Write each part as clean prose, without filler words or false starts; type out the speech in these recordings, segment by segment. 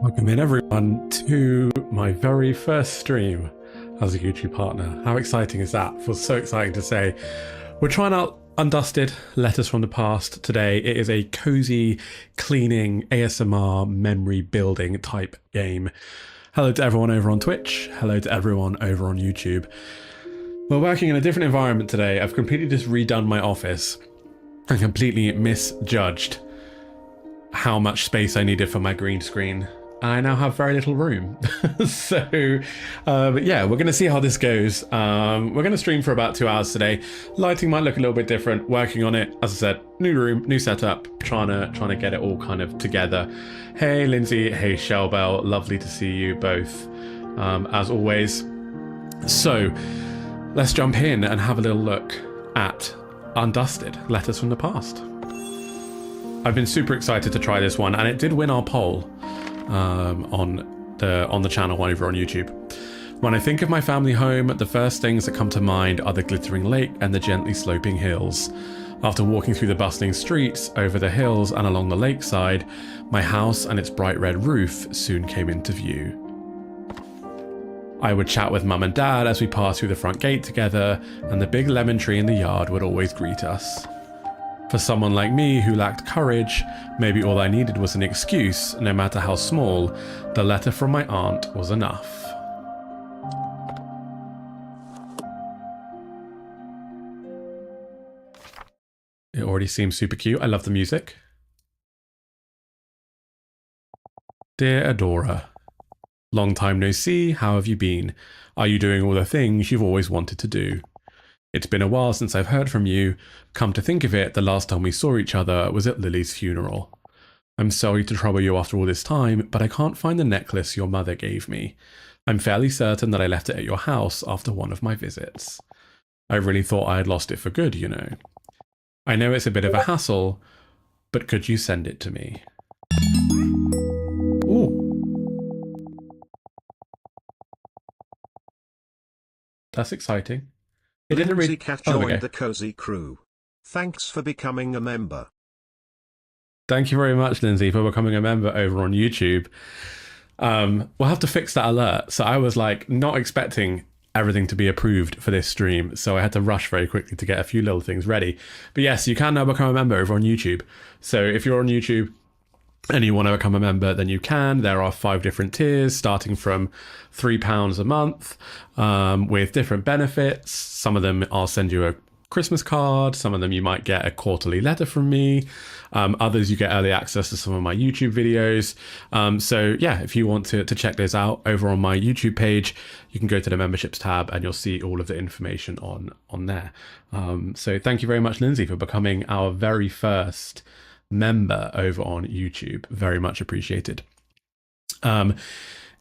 Welcome in everyone to my very first stream as a YouTube partner. How exciting is that? Feels so exciting to say. We're trying out Undusted, Letters from the Past today. It is a cozy, cleaning, ASMR, memory building type game. Hello to everyone over on Twitch. Hello to everyone over on YouTube. We're working in a different environment today. I've completely just redone my office and completely misjudged how much space I needed for my green screen. I now have very little room. So yeah, we're going to see how this goes. We're going to stream for about 2 hours today. Lighting might look a little bit different. Working on it. As I said, new room, new setup, trying to get it all kind of together. Hey Lindsay, hey Shellbell, lovely to see you both as always. So let's jump in and have a little look at Undusted, Letters from the Past. I've been super excited to try this one, and it did win our poll on the channel over on YouTube. When I think of my family home, the first things that come to mind are the glittering lake and the gently sloping hills. After walking through the bustling streets, over the hills and along the lakeside, my house and its bright red roof soon came into view. I would chat with Mum and Dad as we passed through the front gate together, and the big lemon tree in the yard would always greet us. For someone like me who lacked courage, maybe all I needed was an excuse, no matter how small. The letter from my aunt was enough. It already seems super cute. I love the music. Dear Adora, long time no see, how have you been? Are you doing all the things you've always wanted to do? It's been a while since I've heard from you. Come to think of it, the last time we saw each other was at Lily's funeral. I'm sorry to trouble you after all this time, but I can't find the necklace your mother gave me. I'm fairly certain that I left it at your house after one of my visits. I really thought I had lost it for good, you know. I know it's a bit of a hassle, but could you send it to me? Ooh. That's exciting. It didn't really... LindseyCat joined the cozy crew. Thanks for becoming a member. Thank you very much, Lindsay, for becoming a member over on YouTube. We'll have to fix that alert. So I was like not expecting everything to be approved for this stream, so I had to rush very quickly to get a few little things ready. But yes, you can now become a member over on YouTube. So if you're on YouTube and you want to become a member, then you can. There are 5 different tiers, starting from £3 a month, with different benefits. Some of them I'll send you a Christmas card. Some of them you might get a quarterly letter from me. Others you get early access to some of my YouTube videos. So yeah, if you want to check those out over on my YouTube page, you can go to the memberships tab and you'll see all of the information on there. So thank you very much, Lindsay, for becoming our very first member over on YouTube. Very much appreciated.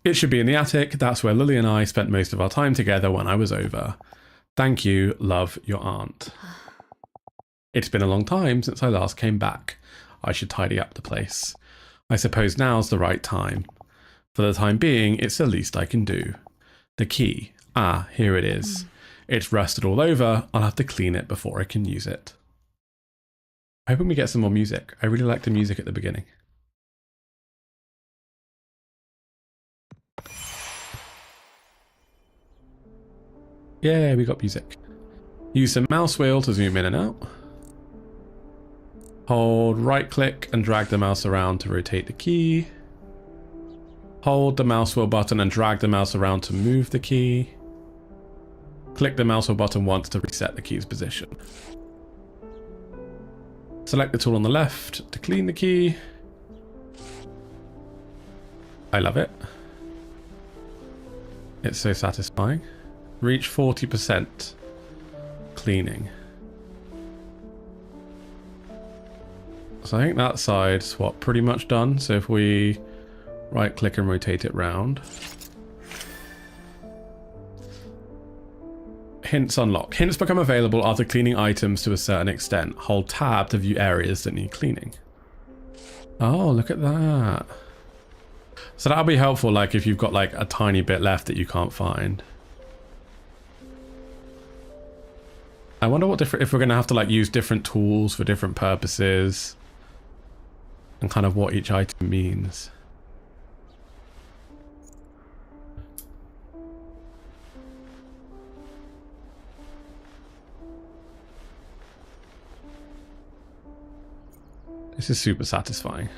It should be in the attic. That's where Lily and I spent most of our time together when I was over. Thank you, love, your aunt. It's been a long time since I last came back. I should tidy up the place. I suppose now's the right time. For the time being, it's the least I can do. The key. Ah, here it is. It's rusted all over. I'll have to clean it before I can use it. Hoping we get some more music. I really like the music at the beginning. Yeah, we got music. Use the mouse wheel to zoom in and out. Hold right click and drag the mouse around to rotate the key. Hold the mouse wheel button and drag the mouse around to move the key. Click the mouse wheel button once to reset the key's position. Select the tool on the left to clean the key. I love it. It's so satisfying. Reach 40% cleaning. So I think that side's what, pretty much done. So if we right click and rotate it round. Hints unlock. Hints become available after cleaning items to a certain extent. Hold tab to view areas that need cleaning. Oh, look at that. So that'll be helpful, like if you've got like a tiny bit left that you can't find. I wonder what if we're going to have to like use different tools for different purposes and kind of what each item means. This is super satisfying.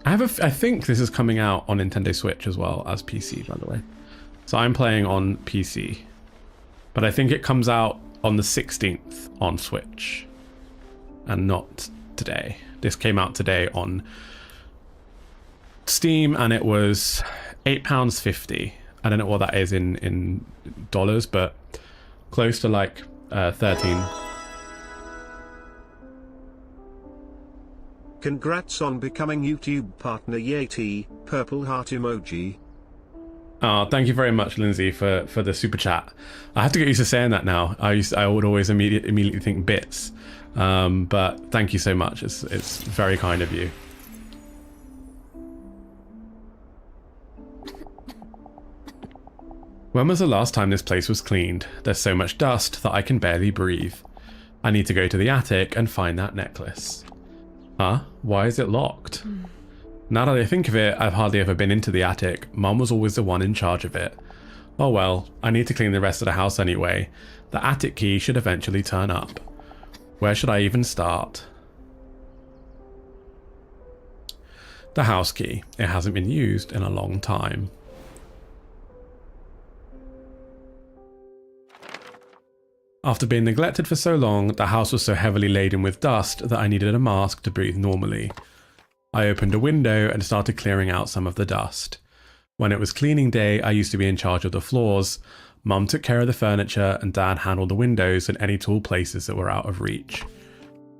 I think this is coming out on Nintendo Switch as well as PC, by the way. So I'm playing on PC, but I think it comes out on the 16th on Switch and not today. This came out today on Steam and it was £8.50. I don't know what that is in dollars, but close to like 13. Congrats on becoming YouTube partner Yeti, purple heart emoji. Oh, thank you very much, Lindsay, for the super chat. I have to get used to saying that now. I would always immediately think bits, but thank you so much. It's very kind of you. When was the last time this place was cleaned? There's so much dust that I can barely breathe. I need to go to the attic and find that necklace. Huh? Why is it locked? Now that I think of it, I've hardly ever been into the attic. Mum was always the one in charge of it. Oh well, I need to clean the rest of the house anyway. The attic key should eventually turn up. Where should I even start? The house key. It hasn't been used in a long time. After being neglected for so long, the house was so heavily laden with dust that I needed a mask to breathe normally. I opened a window and started clearing out some of the dust. When it was cleaning day, I used to be in charge of the floors. Mum took care of the furniture and Dad handled the windows and any tall places that were out of reach.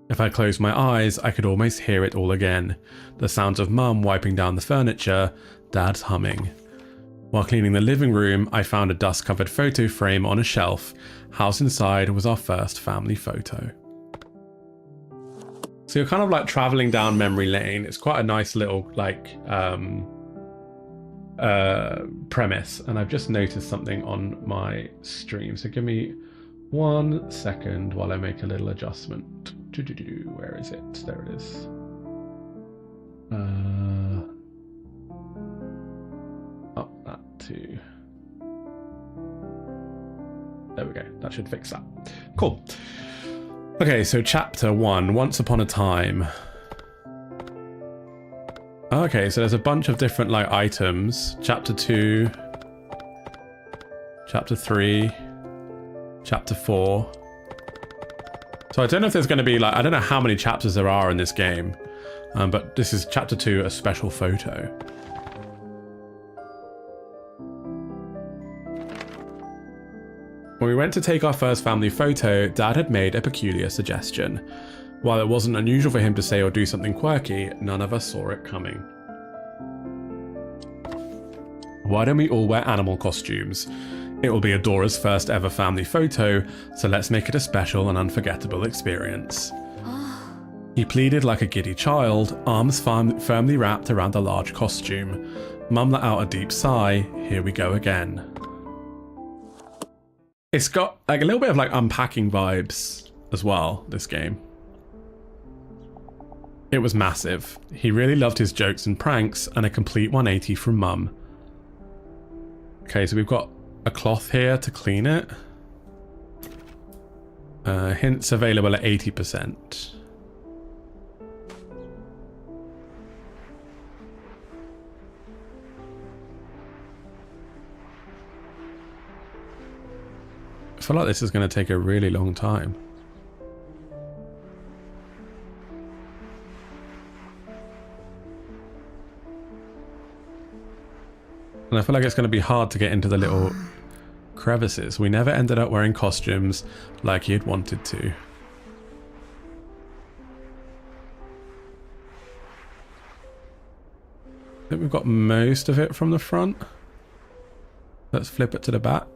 If I closed my eyes, I could almost hear it all again. The sounds of Mum wiping down the furniture, Dad's humming. While cleaning the living room, I found a dust-covered photo frame on a shelf. House inside was our first family photo. So you're kind of like traveling down memory lane. It's quite a nice little like premise. And I've just noticed something on my stream. So give me 1 second while I make a little adjustment. Where is it? There it is. Up that to... There we go. That should fix that. Cool. Okay, so chapter 1, Once Upon a Time. Okay, so there's a bunch of different like items. Chapter 2, chapter 3, chapter 4. So I don't know if there's going to be like, I don't know how many chapters there are in this game, but this is chapter 2, a special photo. When we went to take our first family photo, Dad had made a peculiar suggestion. While it wasn't unusual for him to say or do something quirky, none of us saw it coming. Why don't we all wear animal costumes? It will be Adora's first ever family photo, so let's make it a special and unforgettable experience. He pleaded like a giddy child, arms firmly wrapped around the large costume. Mum let out a deep sigh. Here we go again. It's got like a little bit of like unpacking vibes as well, this game. It was massive. He really loved his jokes and pranks, and a complete 180 from Mum. Okay, so we've got a cloth here to clean it. Hints available at 80%. I feel like this is going to take a really long time. And I feel like it's going to be hard to get into the little crevices. We never ended up wearing costumes like he had wanted to. I think we've got most of it from the front. Let's flip it to the back.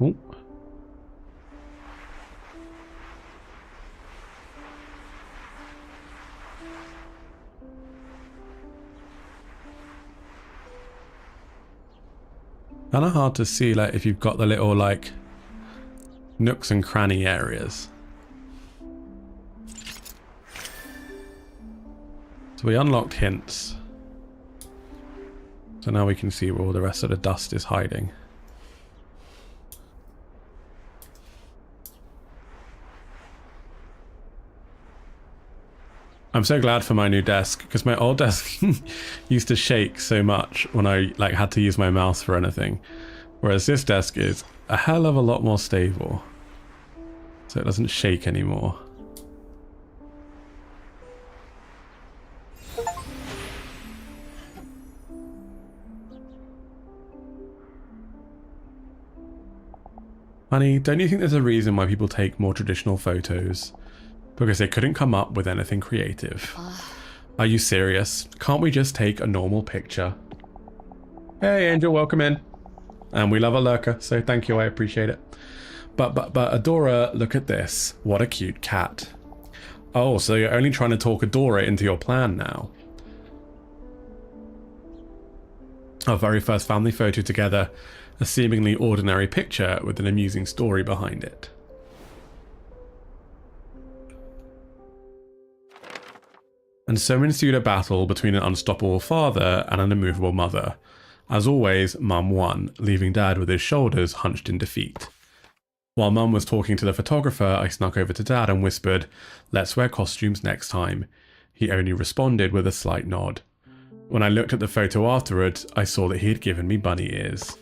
Ooh. Kind of hard to see, like, if you've got the little, like, nooks and cranny areas. So we unlocked hints. So now we can see where all the rest of the dust is hiding. I'm so glad for my new desk, because my old desk used to shake so much when I like had to use my mouse for anything. Whereas this desk is a hell of a lot more stable. So it doesn't shake anymore. Honey, don't you think there's a reason why people take more traditional photos? Because they couldn't come up with anything creative. Are you serious? Can't we just take a normal picture? Hey Angel, welcome in. And we love a lurker, so thank you, I appreciate it. But Adora, look at this. What a cute cat. Oh, so you're only trying to talk Adora into your plan now. Our very first family photo together. A seemingly ordinary picture with an amusing story behind it. And so ensued a battle between an unstoppable father and an immovable mother. As always, Mum won, leaving Dad with his shoulders hunched in defeat. While Mum was talking to the photographer, I snuck over to Dad and whispered, "Let's wear costumes next time." He only responded with a slight nod. When I looked at the photo afterwards, I saw that he had given me bunny ears.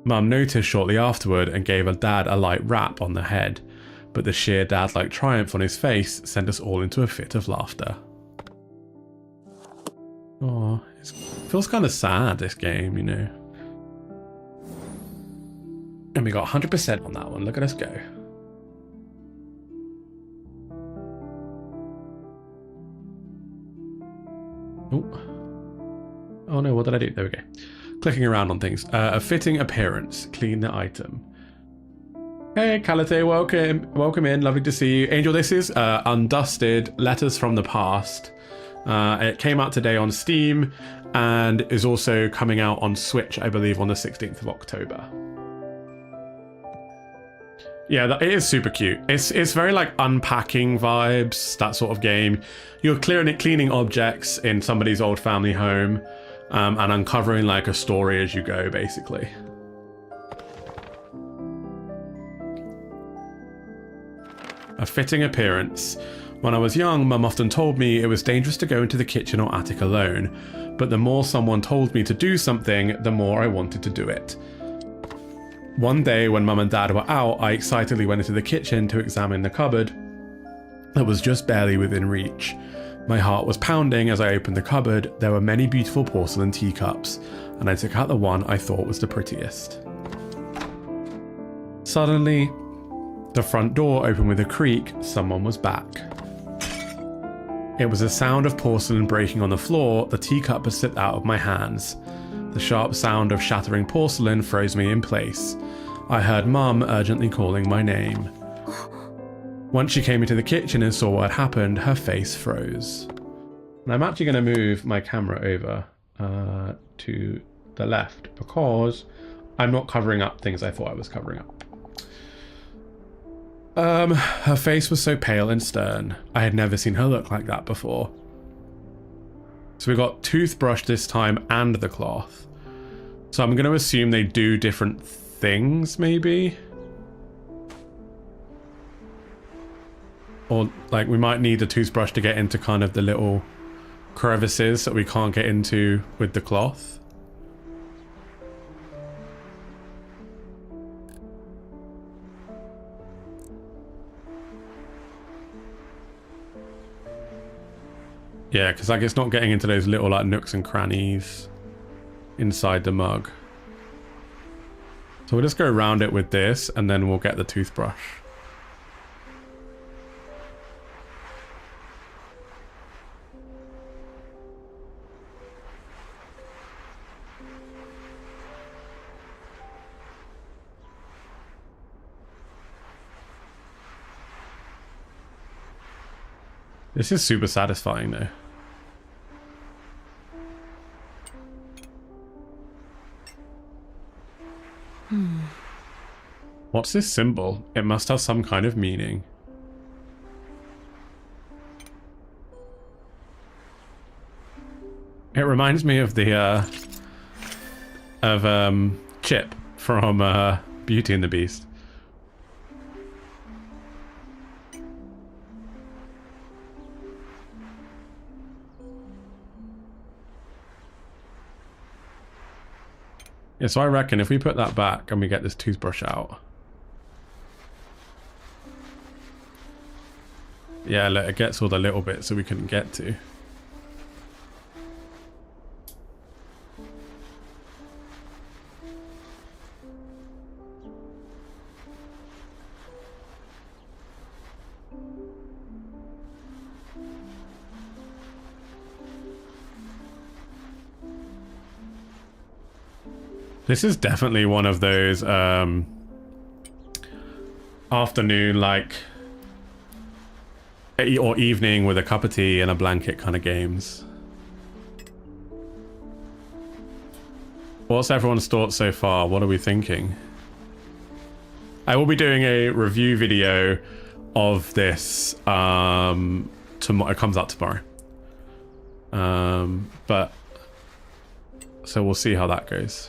Mum noticed shortly afterward and gave Dad a light rap on the head, but the sheer dad-like triumph on his face sent us all into a fit of laughter. Oh, it feels kind of sad, this game, you know. And we got 100% on that one. Look at us go. Oh no, what did I do? There we go. Clicking around on things. A fitting appearance. Clean the item. Hey, Kalate, welcome in. Lovely to see you. Angel, this is Undusted, Letters from the Past. It came out today on Steam and is also coming out on Switch, I believe, on the 16th of October. Yeah, it is super cute. It's very like unpacking vibes, that sort of game. You're cleaning objects in somebody's old family home and uncovering like a story as you go, basically. A fitting appearance. When I was young, Mum often told me it was dangerous to go into the kitchen or attic alone, but the more someone told me to do something, the more I wanted to do it. One day when Mum and Dad were out, I excitedly went into the kitchen to examine the cupboard that was just barely within reach. My heart was pounding as I opened the cupboard. There were many beautiful porcelain teacups, and I took out the one I thought was the prettiest. Suddenly, the front door opened with a creak. Someone was back. It was a sound of porcelain breaking on the floor. The teacup had slipped out of my hands. The sharp sound of shattering porcelain froze me in place. I heard Mum urgently calling my name. Once she came into the kitchen and saw what had happened, her face froze. And I'm actually going to move my camera over to the left because I'm not covering up things I thought I was covering up. Her face was so pale and stern. I had never seen her look like that before. So we got toothbrush this time and the cloth. So I'm going to assume they do different things, maybe? Or like we might need a toothbrush to get into kind of the little crevices that we can't get into with the cloth. Yeah, because like it's not getting into those little like nooks and crannies inside the mug. So we'll just go around it with this and then we'll get the toothbrush. This is super satisfying though. What's this symbol? It must have some kind of meaning. It reminds me of the Chip from Beauty and the Beast. Yeah, so I reckon if we put that back and we get this toothbrush out. Yeah, look, it gets all the little bits that we couldn't get to. This is definitely one of those afternoon, like, or evening with a cup of tea and a blanket kind of games. What's everyone's thoughts so far? What are we thinking? I will be doing a review video of this tomorrow. It comes out tomorrow. But so we'll see how that goes.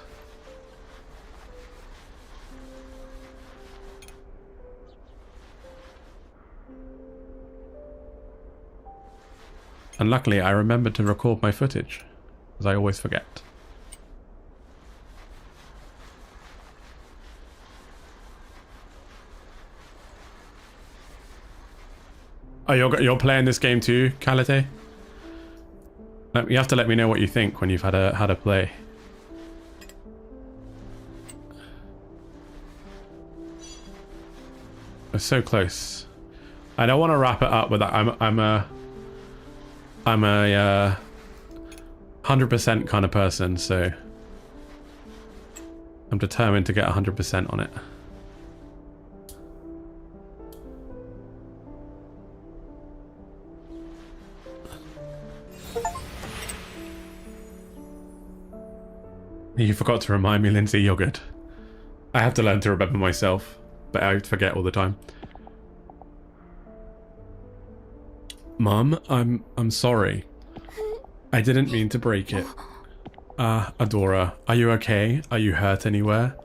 And luckily I remembered to record my footage, as I always forget. Oh, you're playing this game too, Kalite? You have to let me know what you think when you've had a play. We're so close. I don't want to wrap it up with that. I'm a 100% kind of person, so I'm determined to get 100% on it. You forgot to remind me, Lindsay, you're good. I have to learn to remember myself, but I forget all the time. Mum, I'm sorry. I didn't mean to break it. Adora, are you okay? Are you hurt anywhere?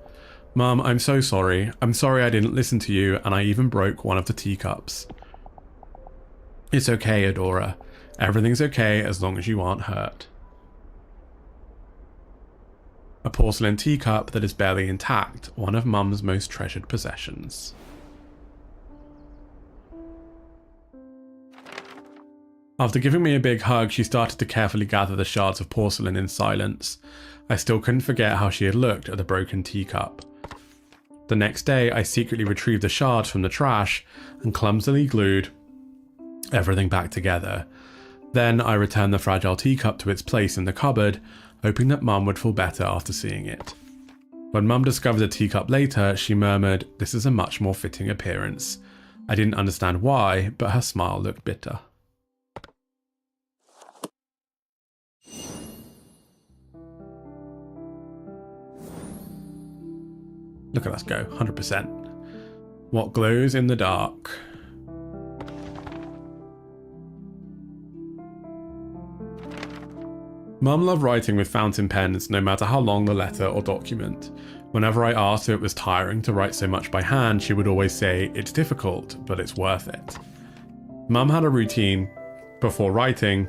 Mum, I'm so sorry. I'm sorry I didn't listen to you and I even broke one of the teacups. It's okay, Adora. Everything's okay as long as you aren't hurt. A porcelain teacup that is barely intact, one of Mum's most treasured possessions. After giving me a big hug, she started to carefully gather the shards of porcelain in silence. I still couldn't forget how she had looked at the broken teacup. The next day, I secretly retrieved the shards from the trash and clumsily glued everything back together. Then I returned the fragile teacup to its place in the cupboard, hoping that Mum would feel better after seeing it. When Mum discovered the teacup later, she murmured, "This is a much more fitting appearance." I didn't understand why, but her smile looked bitter. Look at us go, 100%. What glows in the dark? Mum loved writing with fountain pens, no matter how long the letter or document. Whenever I asked her if it was tiring to write so much by hand, she would always say, "It's difficult, but it's worth it." Mum had a routine before writing.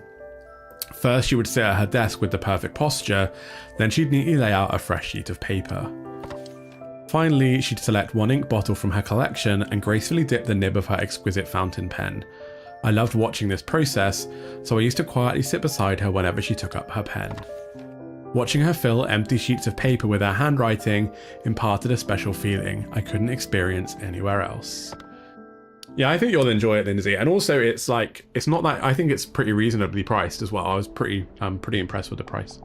First, she would sit at her desk with the perfect posture, then she'd neatly lay out a fresh sheet of paper. Finally, she'd select one ink bottle from her collection and gracefully dip the nib of her exquisite fountain pen. I loved watching this process, so I used to quietly sit beside her whenever she took up her pen. Watching her fill empty sheets of paper with her handwriting imparted a special feeling I couldn't experience anywhere else. Yeah, I think you'll enjoy it, Lindsay. And also, it's like, it's not that, I think it's pretty reasonably priced as well. I was pretty impressed with the price.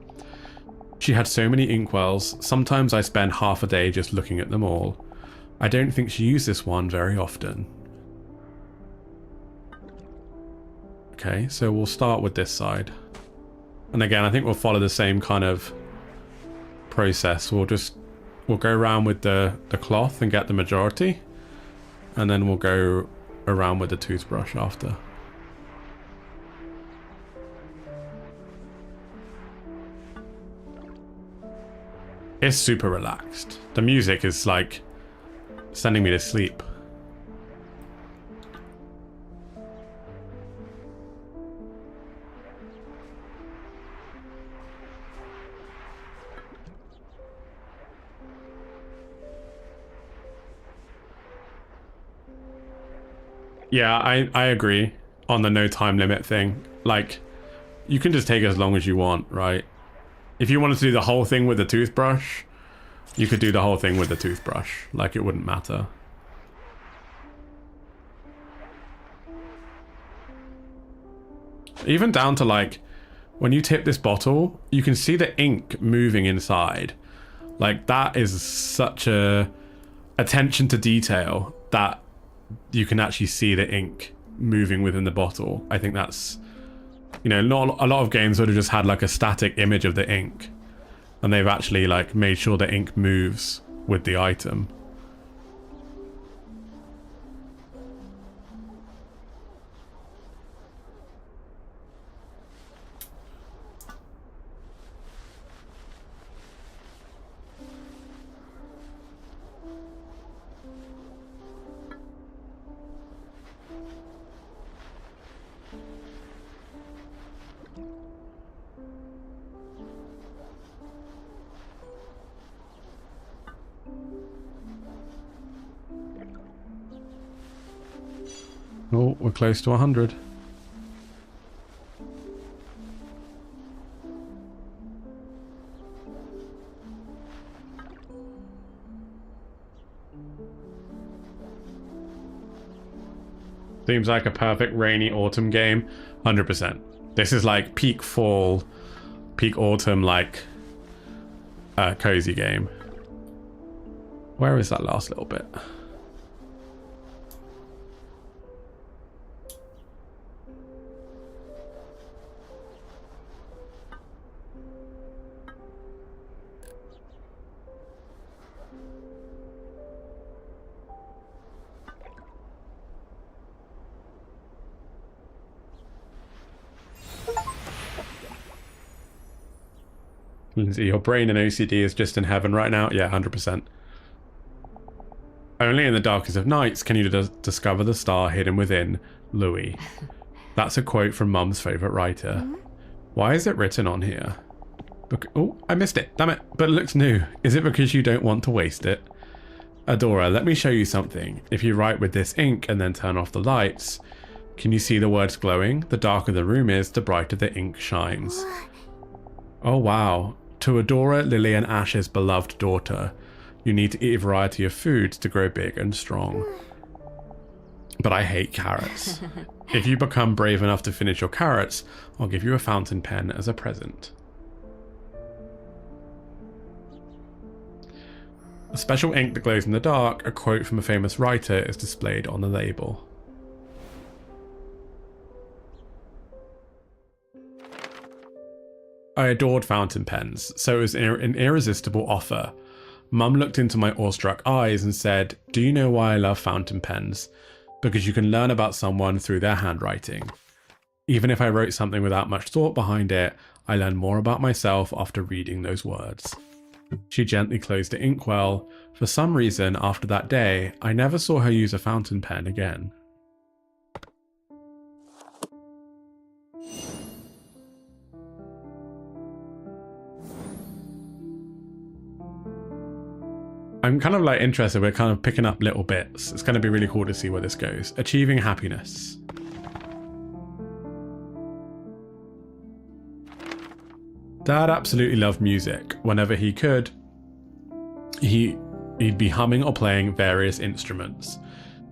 She had so many inkwells, sometimes I spend half a day just looking at them all. I don't think she used this one very often. Okay, so we'll start with this side. And again, I think we'll follow the same kind of process. We'll just We'll go around with the cloth and get the majority. And then we'll go around with the toothbrush after. It's super relaxed. The music is like sending me to sleep. Yeah, I agree on the no time limit thing. Like, you can just take as long as you want, right? If you wanted to do the whole thing with the toothbrush, you could do the whole thing with the toothbrush. Like, it wouldn't matter. Even down to, like, when you tip this bottle, you can see the ink moving inside. Like, that is such a attention to detail that you can actually see the ink moving within the bottle. I think that's, you know, not a lot of games would have just had like a static image of the ink, and they've actually like made sure the ink moves with the item. Oh, we're close to 100. Seems like a perfect rainy autumn game. 100%. This is like peak fall, peak autumn, like cozy game. Where is that last little bit? Lindsay, your brain and OCD is just in heaven right now. Yeah, 100%. Only in the darkest of nights can you discover the star hidden within, Louis. That's a quote from Mum's favourite writer. Why is it written on here? Oh, I missed it. Damn it. But it looks new. Is it because you don't want to waste it? Adora, let me show you something. If you write with this ink and then turn off the lights, can you see the words glowing? The darker the room is, the brighter the ink shines. Oh, wow. To Adora, Lily and Ash's beloved daughter, you need to eat a variety of foods to grow big and strong. But I hate carrots. If you become brave enough to finish your carrots, I'll give you a fountain pen as a present. A special ink that glows in the dark, a quote from a famous writer, is displayed on the label. I adored fountain pens, so it was an irresistible offer. Mum looked into my awestruck eyes and said, "Do you know why I love fountain pens? Because you can learn about someone through their handwriting. Even if I wrote something without much thought behind it, I learned more about myself after reading those words." She gently closed the inkwell. For some reason, after that day, I never saw her use a fountain pen again. I'm kind of like interested, we're kind of picking up little bits. It's going to be really cool to see where this goes. Achieving happiness. Dad absolutely loved music. Whenever he could, he'd be humming or playing various instruments.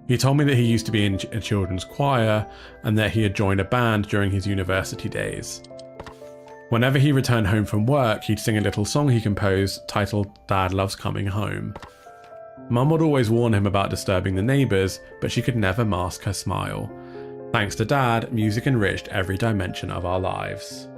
He told me that he used to be in a children's choir and that he had joined a band during his university days. Whenever he returned home from work, he'd sing a little song he composed titled Dad Loves Coming Home. Mum would always warn him about disturbing the neighbours, but she could never mask her smile. Thanks to Dad, music enriched every dimension of our lives.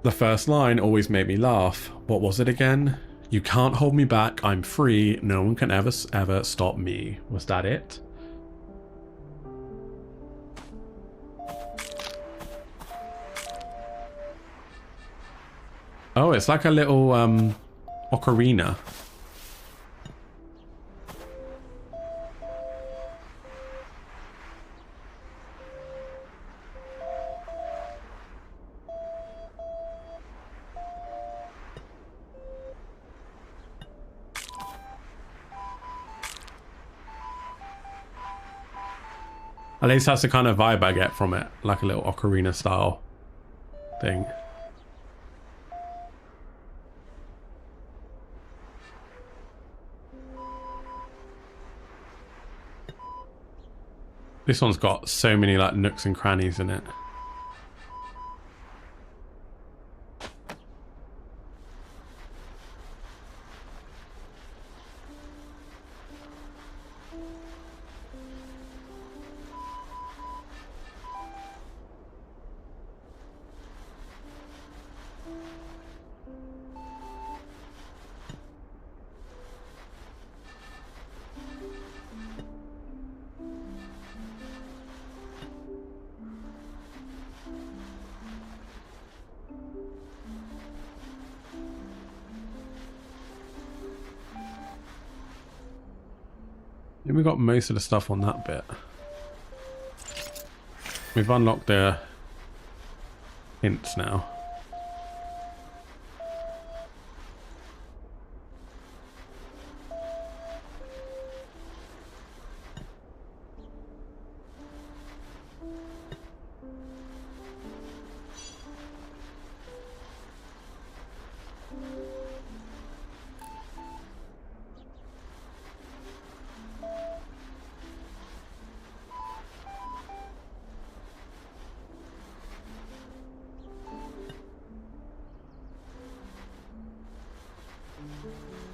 The first line always made me laugh. What was it again? You can't hold me back, I'm free, no one can ever stop me. Was that it? Oh, it's like a little ocarina. At least that's the kind of vibe I get from it, like a little ocarina style thing. This one's got so many like nooks and crannies in it. I think we got most of the stuff on that bit. We've unlocked the hints now.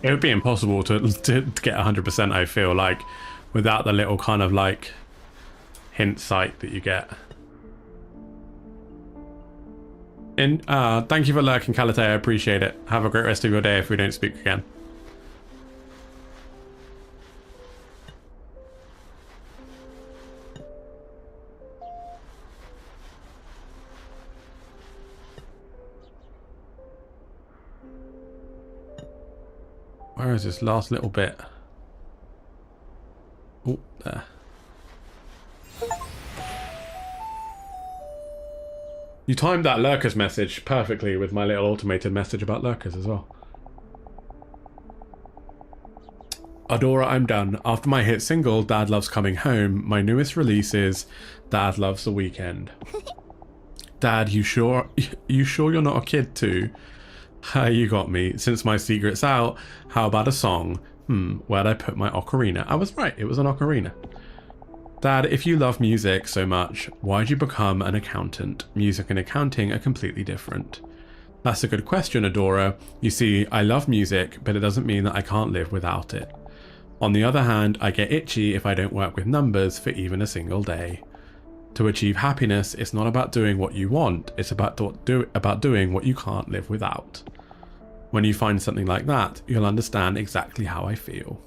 It would be impossible to get 100%, I feel like, without the little kind of like hint site that you get. And thank you for lurking, Kalate, I appreciate it. Have a great rest of your day if we don't speak again. Where is this last little bit? Oh, there. You timed that lurkers message perfectly with my little automated message about lurkers as well. Adora, I'm done. After my hit single, Dad Loves Coming Home, my newest release is Dad Loves the Weekend. Dad, you sure you're not a kid too? You got me. Since my secret's out, how about a song? Where'd I put my ocarina? I was right, it was an ocarina. Dad, if you love music so much, why'd you become an accountant? Music and accounting are completely different. That's a good question, Adora. You see, I love music, but it doesn't mean that I can't live without it. On the other hand, I get itchy if I don't work with numbers for even a single day. To achieve happiness, it's not about doing what you want, it's about doing what you can't live without. When you find something like that, you'll understand exactly how I feel.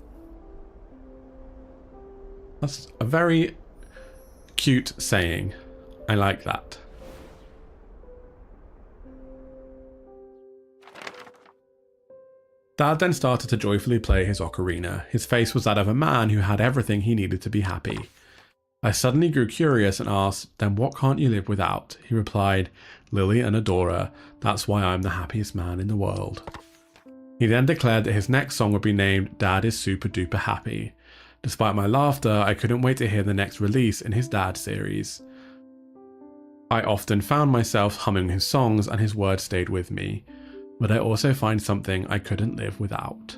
That's a very cute saying. I like that. Dad then started to joyfully play his ocarina. His face was that of a man who had everything he needed to be happy. I suddenly grew curious and asked, then what can't you live without? He replied, Lily and Adora, that's why I'm the happiest man in the world. He then declared that his next song would be named Dad is Super Duper Happy. Despite my laughter, I couldn't wait to hear the next release in his Dad series. I often found myself humming his songs and his words stayed with me, but I also find something I couldn't live without.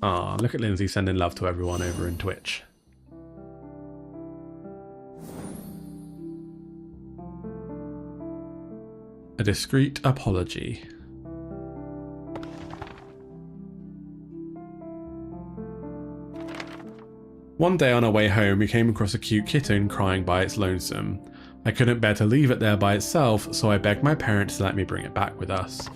Ah, look at Lindsey sending love to everyone over in Twitch. A discreet apology. One day on our way home, we came across a cute kitten crying by its lonesome. I couldn't bear to leave it there by itself, so I begged my parents to let me bring it back with us.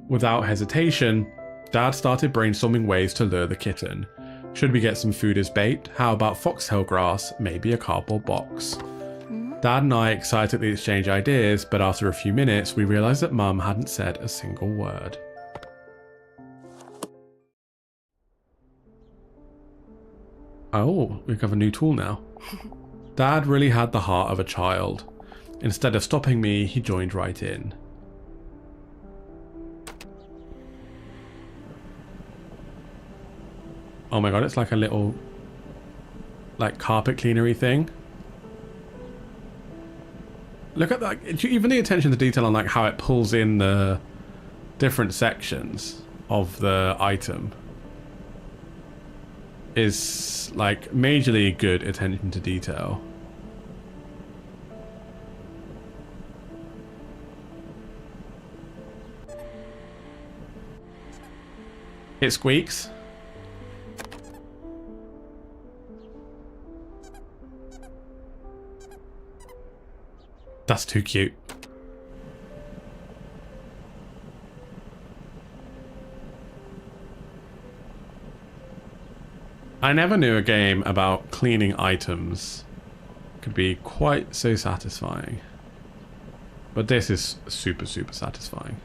Without hesitation, Dad started brainstorming ways to lure the kitten. Should we get some food as bait? How about foxtail grass? Maybe a cardboard box? Dad and I excitedly exchanged ideas, but after a few minutes, we realised that Mum hadn't said a single word. Oh, we have a new tool now. Dad really had the heart of a child. Instead of stopping me, he joined right in. Oh my god, it's like a little, like, carpet cleanery thing. Look at that, even the attention to detail on like how it pulls in the different sections of the item is like majorly good attention to detail. It squeaks. That's too cute. I never knew a game about cleaning items could be quite so satisfying. But this is super, super satisfying.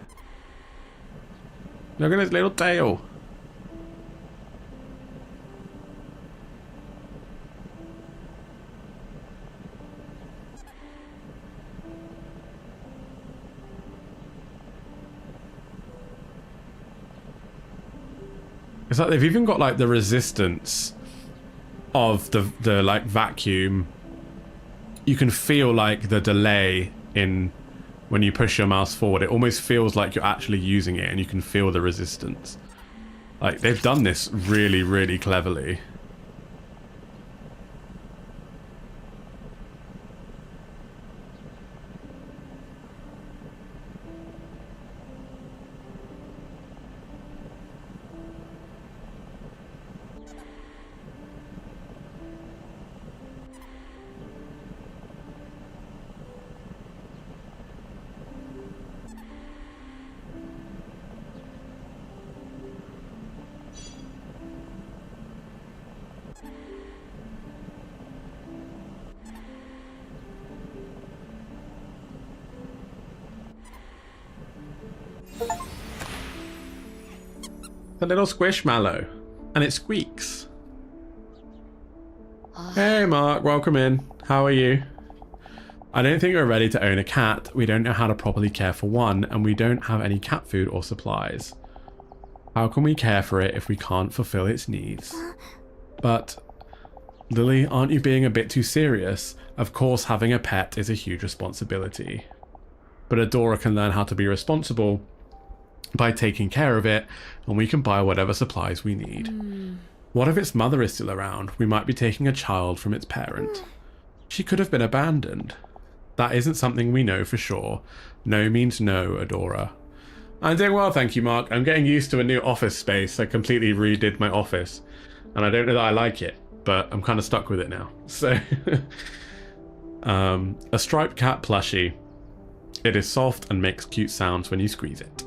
Look at his little tail. It's like they've even got like the resistance of the like vacuum. You can feel like the delay in when you push your mouse forward. It almost feels like you're actually using it and you can feel the resistance. Like they've done this really, really cleverly. A little squishmallow, and it squeaks. Hey Mark, welcome in. How are you? I don't think we're ready to own a cat. We don't know how to properly care for one, and we don't have any cat food or supplies. How can we care for it if we can't fulfill its needs? But, Lily, aren't you being a bit too serious? Of course, having a pet is a huge responsibility. But Adora can learn how to be responsible by taking care of it, and we can buy whatever supplies we need. What if its mother is still around? We might be taking a child from its parent. She could have been abandoned. That isn't something we know for sure. No means no, Adora. I'm doing well, thank you, Mark. I'm getting used to a new office space. I completely redid my office, and I don't know that I like it, but I'm kind of stuck with it now. So, a striped cat plushie. It is soft and makes cute sounds when you squeeze it.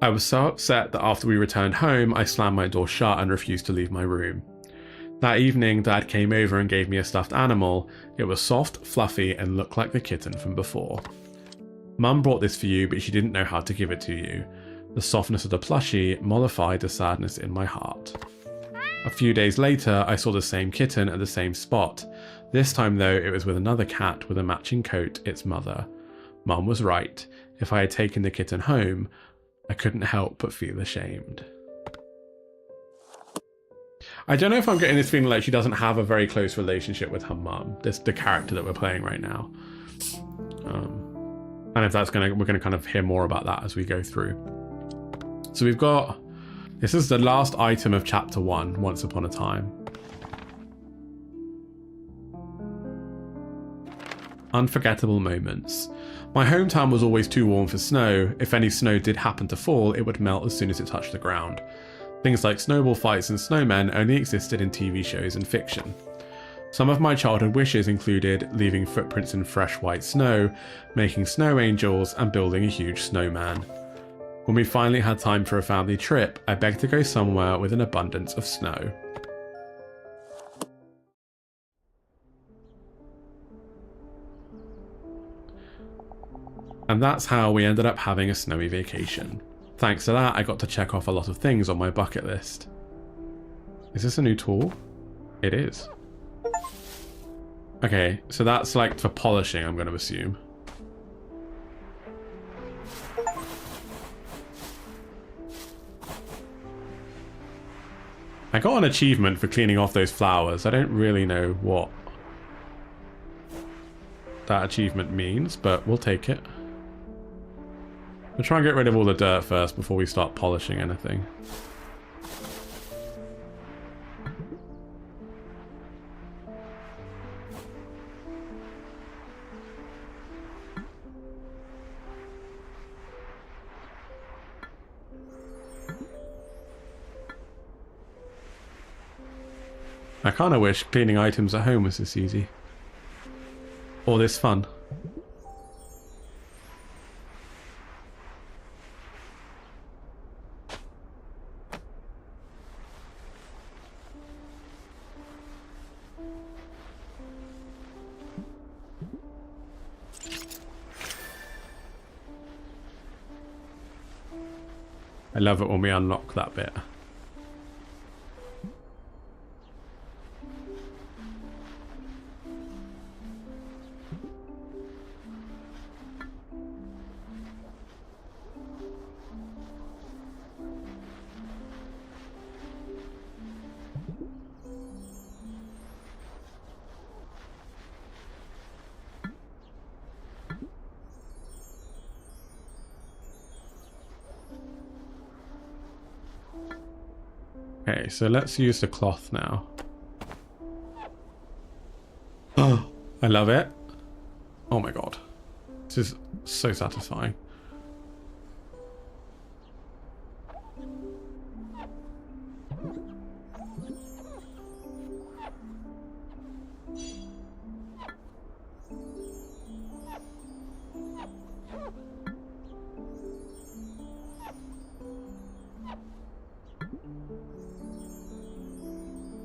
I was so upset that after we returned home, I slammed my door shut and refused to leave my room. That evening, Dad came over and gave me a stuffed animal. It was soft, fluffy, and looked like the kitten from before. Mum brought this for you, but she didn't know how to give it to you. The softness of the plushie mollified the sadness in my heart. A few days later, I saw the same kitten at the same spot. This time though, it was with another cat with a matching coat, its mother. Mum was right. If I had taken the kitten home, I couldn't help but feel ashamed. I don't know if I'm getting this feeling like she doesn't have a very close relationship with her mum. This the character that we're playing right now. And if that's we're gonna kind of hear more about that as we go through. So we've got, this is the last item of chapter 1, Once Upon a Time. Unforgettable moments. My hometown was always too warm for snow. If any snow did happen to fall, it would melt as soon as it touched the ground. Things like snowball fights and snowmen only existed in TV shows and fiction. Some of my childhood wishes included leaving footprints in fresh white snow, making snow angels, and building a huge snowman. When we finally had time for a family trip, I begged to go somewhere with an abundance of snow. And that's how we ended up having a snowy vacation. Thanks to that, I got to check off a lot of things on my bucket list. Is this a new tool? It is. Okay, so that's like for polishing, I'm going to assume. I got an achievement for cleaning off those flowers. I don't really know what that achievement means, but we'll take it. We'll try and get rid of all the dirt first before we start polishing anything. I kind of wish cleaning items at home was this easy. Or this fun. I love it when we unlock that bit. Okay, so let's use the cloth now. Oh, I love it. Oh my god. This is so satisfying.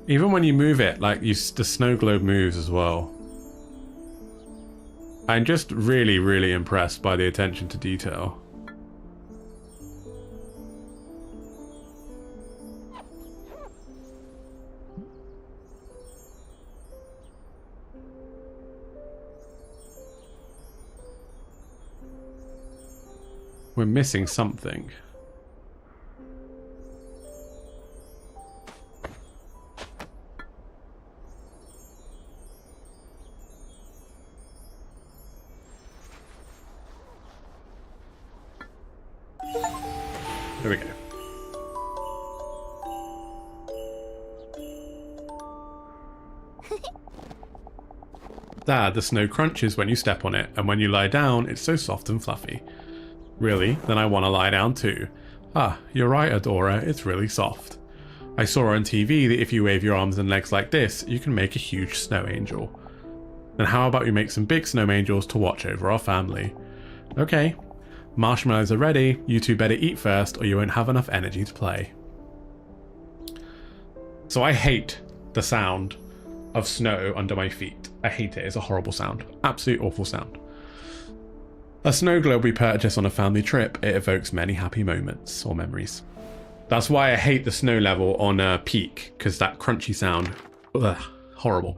Even when you move it, like the snow globe moves as well. I'm just really, really impressed by the attention to detail. We're missing something. There we go. Dad, the snow crunches when you step on it, and when you lie down, it's so soft and fluffy. Really? Then I want to lie down too. Ah, you're right, Adora, it's really soft. I saw on TV that if you wave your arms and legs like this, you can make a huge snow angel. Then how about we make some big snow angels to watch over our family? Okay. Marshmallows are ready, you two better eat first or you won't have enough energy to play. So I hate the sound of snow under my feet. I hate it, it's a horrible sound. Absolute awful sound. A snow globe we purchased on a family trip, it evokes many happy moments or memories. That's why I hate the snow level on peak, because that crunchy sound, ugh, horrible.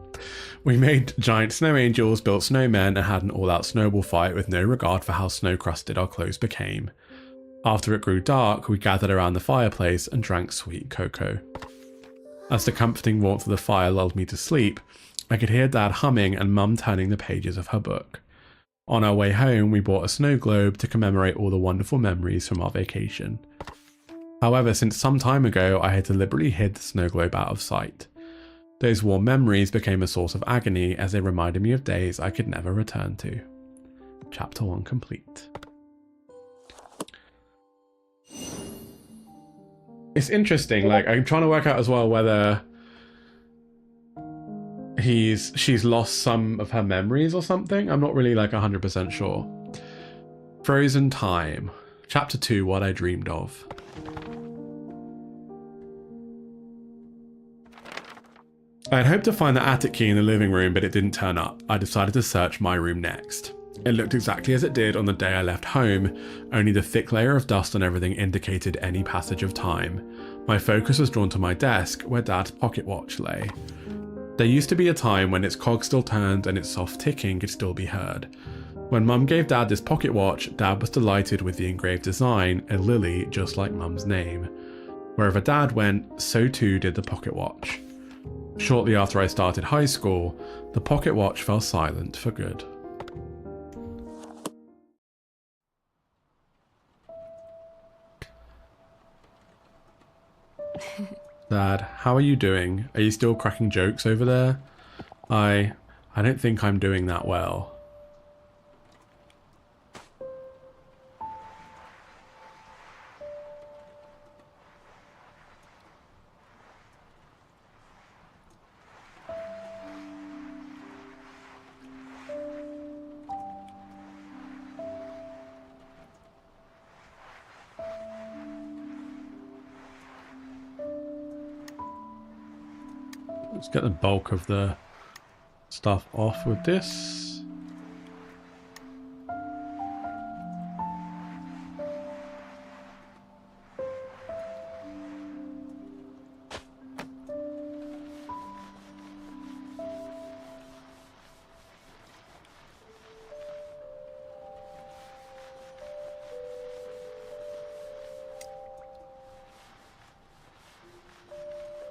We made giant snow angels, built snowmen, and had an all-out snowball fight with no regard for how snow-crusted our clothes became. After it grew dark, we gathered around the fireplace and drank sweet cocoa. As the comforting warmth of the fire lulled me to sleep, I could hear Dad humming and Mum turning the pages of her book. On our way home, we bought a snow globe to commemorate all the wonderful memories from our vacation. However, since some time ago, I had deliberately hid the snow globe out of sight. Those warm memories became a source of agony as they reminded me of days I could never return to. Chapter 1 complete. It's interesting. Like, I'm trying to work out as well whether she's lost some of her memories or something. I'm not really like 100% sure. Frozen Time, Chapter 2, What I Dreamed of. I had hoped to find the attic key in the living room, but it didn't turn up. I decided to search my room next. It looked exactly as it did on the day I left home, only the thick layer of dust on everything indicated any passage of time. My focus was drawn to my desk, where Dad's pocket watch lay. There used to be a time when its cog still turned and its soft ticking could still be heard. When Mum gave Dad this pocket watch, Dad was delighted with the engraved design, a lily just like Mum's name. Wherever Dad went, so too did the pocket watch. Shortly after I started high school, the pocket watch fell silent for good. Dad, how are you doing? Are you still cracking jokes over there? I don't think I'm doing that well. Let's get the bulk of the stuff off with this.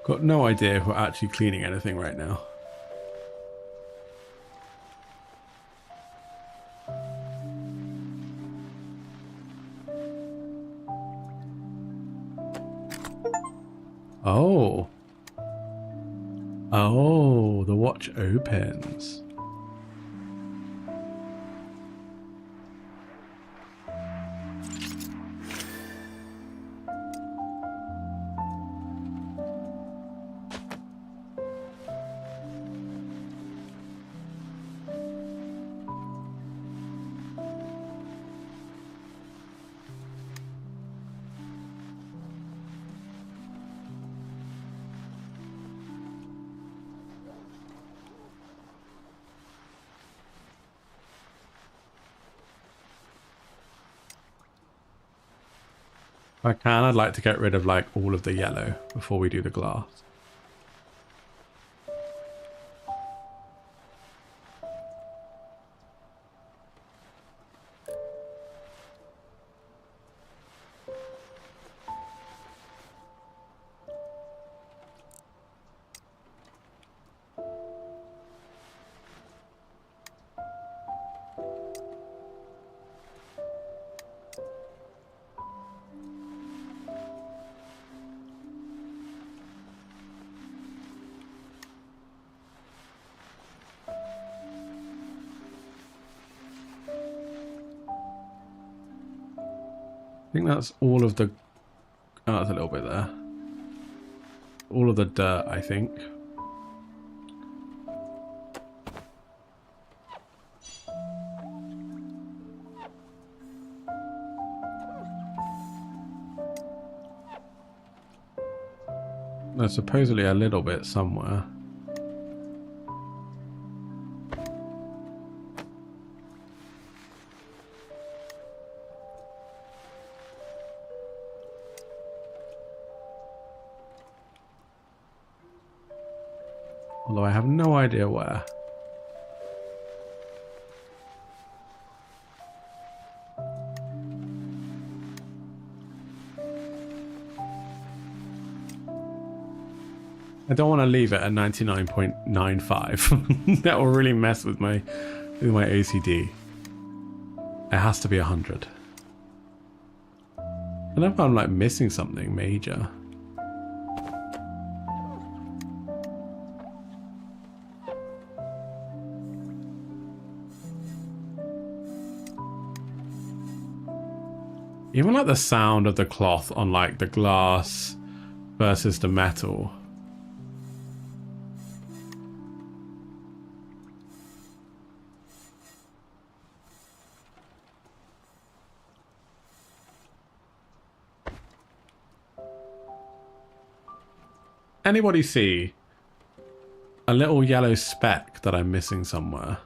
Got no idea if we're actually cleaning anything right now. Oh. Oh, the watch opens. If I can, I'd like to get rid of like all of the yellow before we do the glass. I think that's all of the... Oh, there's a little bit there. All of the dirt, I think. There's supposedly a little bit somewhere. Although I have no idea where. I don't want to leave it at 99.95. That will really mess with my OCD. It has to be 100. I don't know if I'm like missing something major. Even like the sound of the cloth on like the glass versus the metal. Anybody see a little yellow speck that I'm missing somewhere?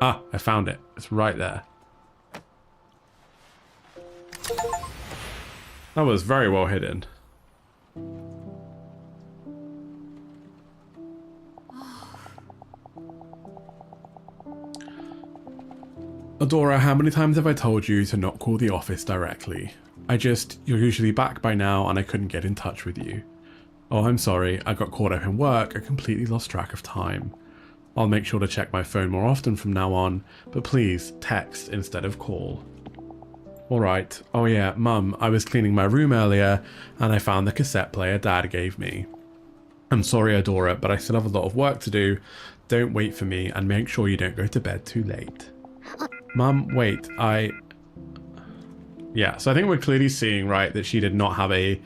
Ah, I found it. It's right there. That was very well hidden. Adora, how many times have I told you to not call the office directly? You're usually back by now and I couldn't get in touch with you. Oh, I'm sorry, I got caught up in work, I completely lost track of time. I'll make sure to check my phone more often from now on, but please, text instead of call. Alright, oh yeah, Mum, I was cleaning my room earlier, and I found the cassette player Dad gave me. I'm sorry, Adora, but I still have a lot of work to do. Don't wait for me, and make sure you don't go to bed too late. Mum, wait, Yeah, so I think we're clearly seeing, right, that she did not have a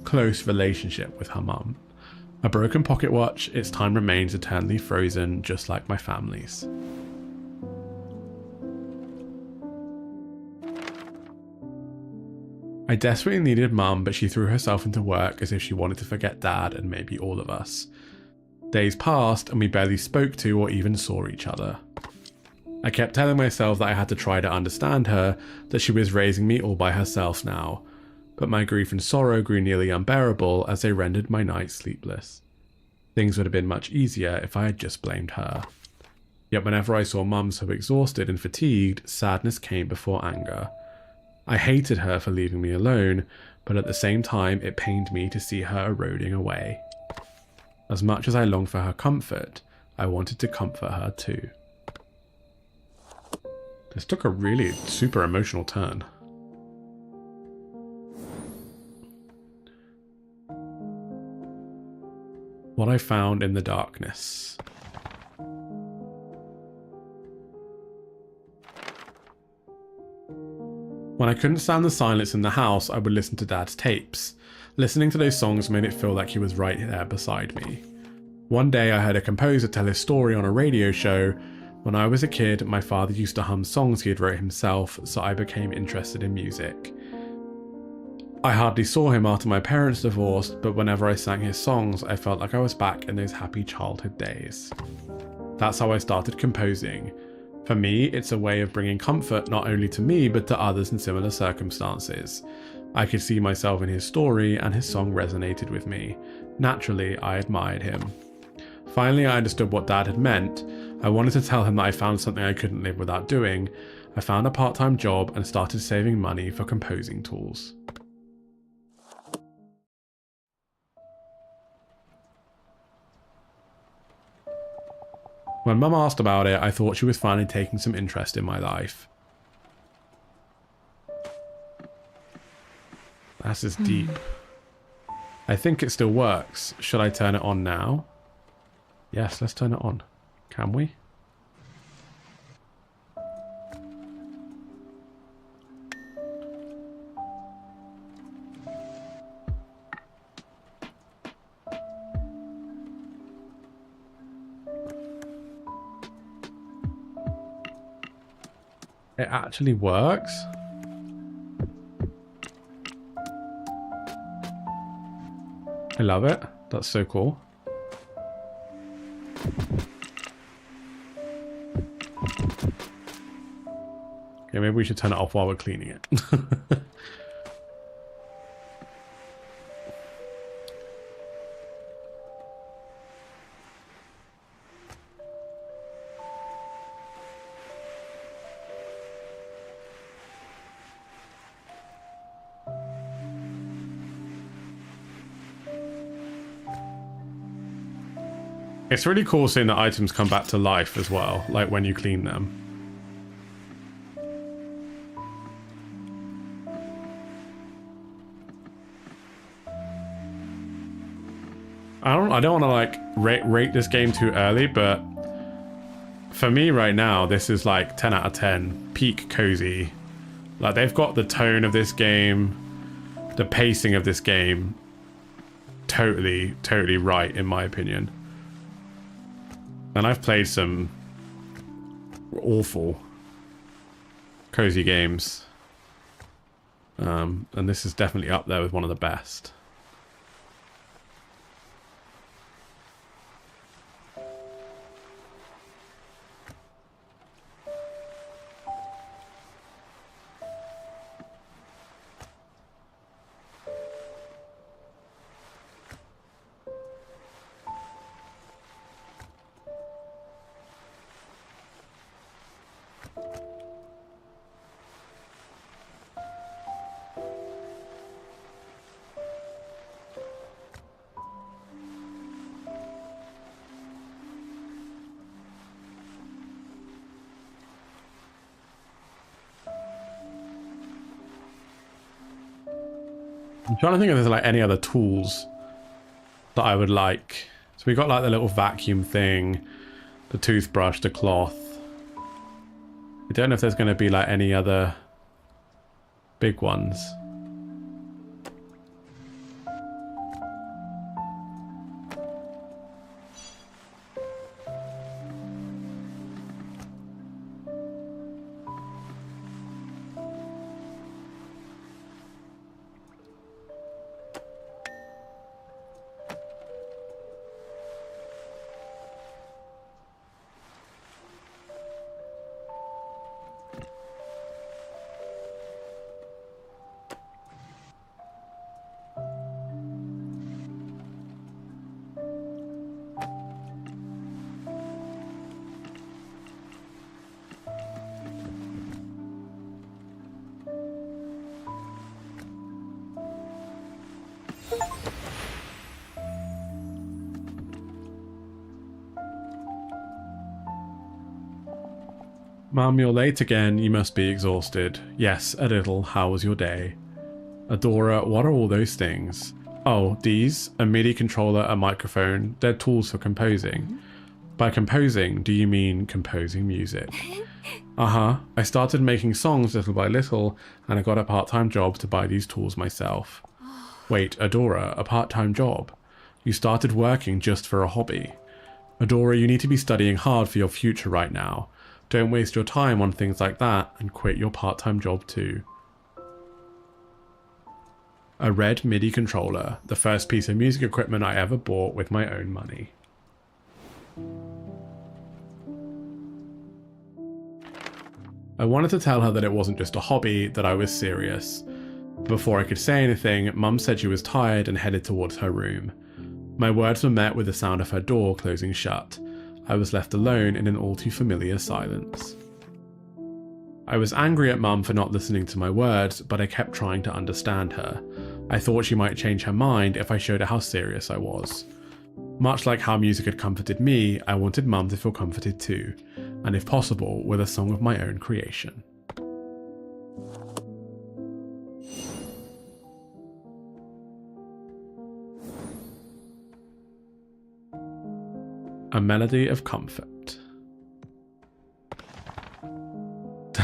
close relationship with her mum. A broken pocket watch, its time remains eternally frozen, just like my family's. I desperately needed Mum, but she threw herself into work as if she wanted to forget Dad and maybe all of us. Days passed and we barely spoke to or even saw each other. I kept telling myself that I had to try to understand her, that she was raising me all by herself now, but my grief and sorrow grew nearly unbearable as they rendered my nights sleepless. Things would have been much easier if I had just blamed her. Yet whenever I saw Mum so exhausted and fatigued, sadness came before anger. I hated her for leaving me alone, but at the same time it pained me to see her eroding away. As much as I longed for her comfort, I wanted to comfort her too. This took a really super emotional turn. What I found in the darkness. When I couldn't stand the silence in the house, I would listen to Dad's tapes. Listening to those songs made it feel like he was right there beside me. One day I heard a composer tell his story on a radio show. When I was a kid, my father used to hum songs he had wrote himself, so I became interested in music. I hardly saw him after my parents divorced, but whenever I sang his songs, I felt like I was back in those happy childhood days. That's how I started composing. For me, it's a way of bringing comfort not only to me, but to others in similar circumstances. I could see myself in his story, and his song resonated with me. Naturally, I admired him. Finally, I understood what Dad had meant. I wanted to tell him that I found something I couldn't live without doing. I found a part-time job and started saving money for composing tools. When Mum asked about it, I thought she was finally taking some interest in my life. This is deep. I think it still works. Should I turn it on now? Yes, let's turn it on. Can we? It actually works. I love it. That's so cool. Okay, maybe we should turn it off while we're cleaning it. It's really cool seeing the items come back to life as well, like when you clean them. I don't want to like rate this game too early, but for me right now, this is like 10 out of 10, peak cozy. Like they've got the tone of this game, the pacing of this game. totally, totally right in my opinion. And I've played some awful cozy games. And this is definitely up there with one of the best. I'm trying to think if there's like any other tools that I would like. So we got like the little vacuum thing, the toothbrush, the cloth. I don't know if there's going to be like any other big ones. Mum, you're late again. You must be exhausted. Yes, a little. How was your day? Adora, what are all those things? Oh, these? A MIDI controller, a microphone. They're tools for composing. By composing, do you mean composing music? Uh-huh. I started making songs little by little, and I got a part-time job to buy these tools myself. Wait, Adora, a part-time job? You started working just for a hobby. Adora, you need to be studying hard for your future right now. Don't waste your time on things like that and quit your part-time job too. A red MIDI controller, the first piece of music equipment I ever bought with my own money. I wanted to tell her that it wasn't just a hobby, that I was serious. Before I could say anything, Mum said she was tired and headed towards her room. My words were met with the sound of her door closing shut. I was left alone in an all too familiar silence. I was angry at Mum for not listening to my words, but I kept trying to understand her. I thought she might change her mind if I showed her how serious I was. Much like how music had comforted me, I wanted Mum to feel comforted too, and if possible, with a song of my own creation. A melody of comfort.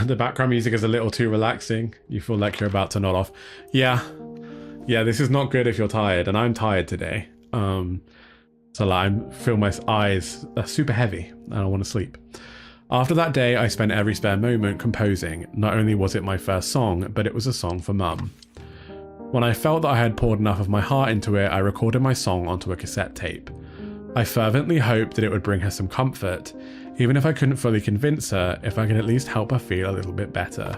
The background music is a little too relaxing. You feel like you're about to nod off. Yeah, this is not good if you're tired, and I'm tired today. So I feel my eyes are super heavy, and I want to sleep. After that day, I spent every spare moment composing. Not only was it my first song, but it was a song for Mum. When I felt that I had poured enough of my heart into it, I recorded my song onto a cassette tape. I fervently hoped that it would bring her some comfort, even if I couldn't fully convince her, if I could at least help her feel a little bit better.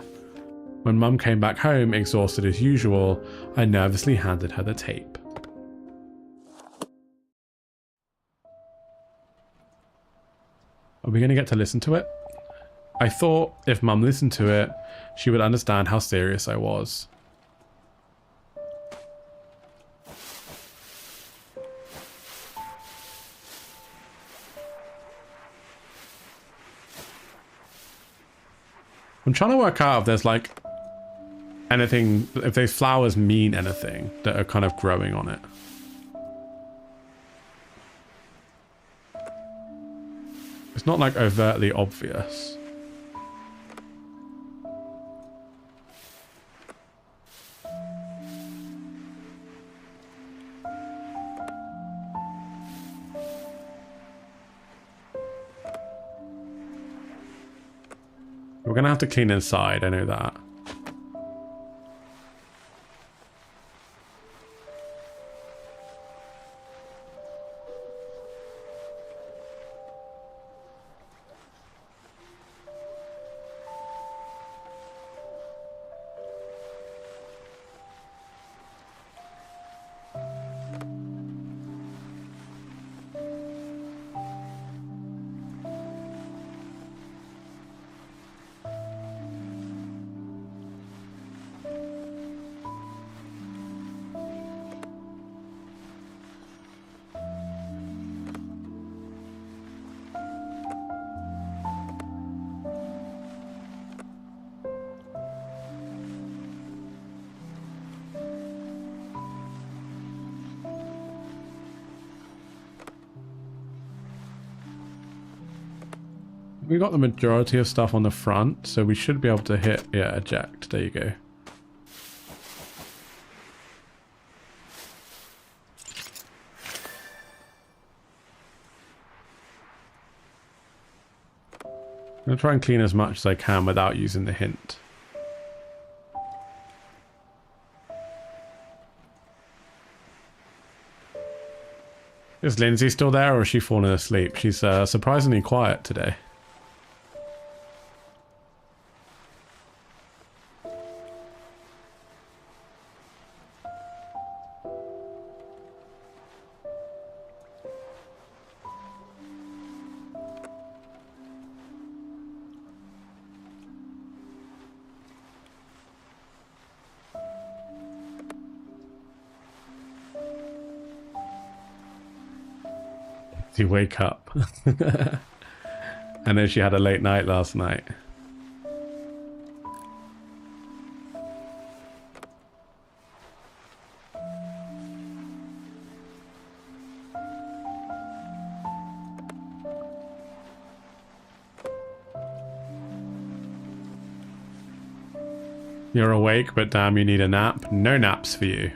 When Mum came back home, exhausted as usual, I nervously handed her the tape. Are we going to get to listen to it? I thought if Mum listened to it, she would understand how serious I was. I'm trying to work out if there's like anything, if those flowers mean anything that are kind of growing on it. It's not like overtly obvious. We're going to have to clean inside, I know that. We got the majority of stuff on the front, so we should be able to hit, yeah, eject. There you go. I'm going to try and clean as much as I can without using the hint. Is Lindsey still there, or is she falling asleep? She's surprisingly quiet today. You wake up. And then she had a late night last night. You're awake, but damn, you need a nap. No naps for you.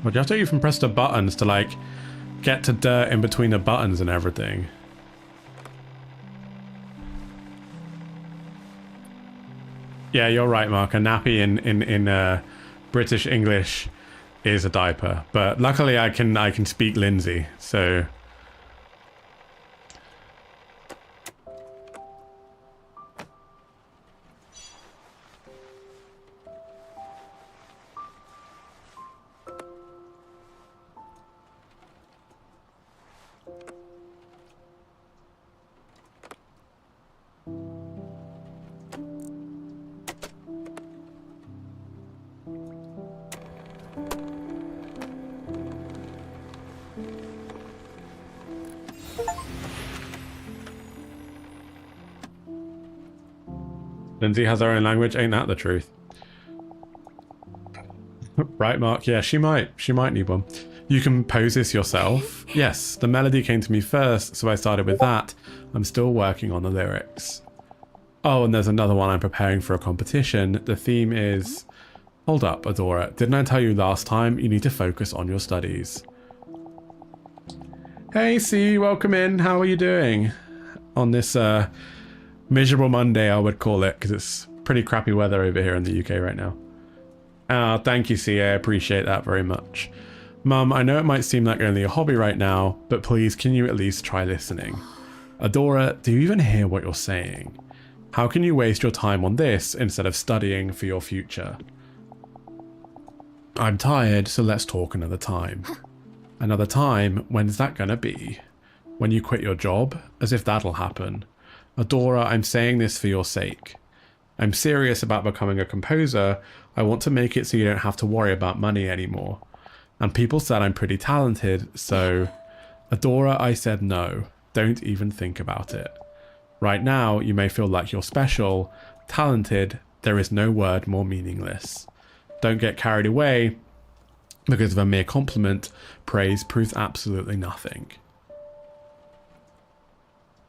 Well, do you have to even press the buttons to, like, get to dirt in between the buttons and everything? Yeah, you're right, Mark. A nappy in British English is a diaper. But luckily I can speak Lindsey, so... Lindsey has her own language, ain't that the truth? Right, Mark? Yeah, she might need one. You compose this yourself? Yes, the melody came to me first, so I started with that. I'm still working on the lyrics. Oh, and there's another one I'm preparing for a competition. The theme is... Hold up, Adora. Didn't I tell you last time you need to focus on your studies? Hey, C, welcome in. How are you doing? On this, miserable Monday, I would call it, because it's pretty crappy weather over here in the UK right now. Thank you, C. I appreciate that very much. Mum, I know it might seem like only a hobby right now, but please, can you at least try listening? Adora, do you even hear what you're saying? How can you waste your time on this instead of studying for your future? I'm tired, so let's talk another time. Another time? When's that gonna be? When you quit your job? As if that'll happen. Adora, I'm saying this for your sake. I'm serious about becoming a composer. I want to make it so you don't have to worry about money anymore. And people said I'm pretty talented, so... Adora, I said no. Don't even think about it. Right now, you may feel like you're special, talented. There is no word more meaningless. Don't get carried away because of a mere compliment. Praise proves absolutely nothing.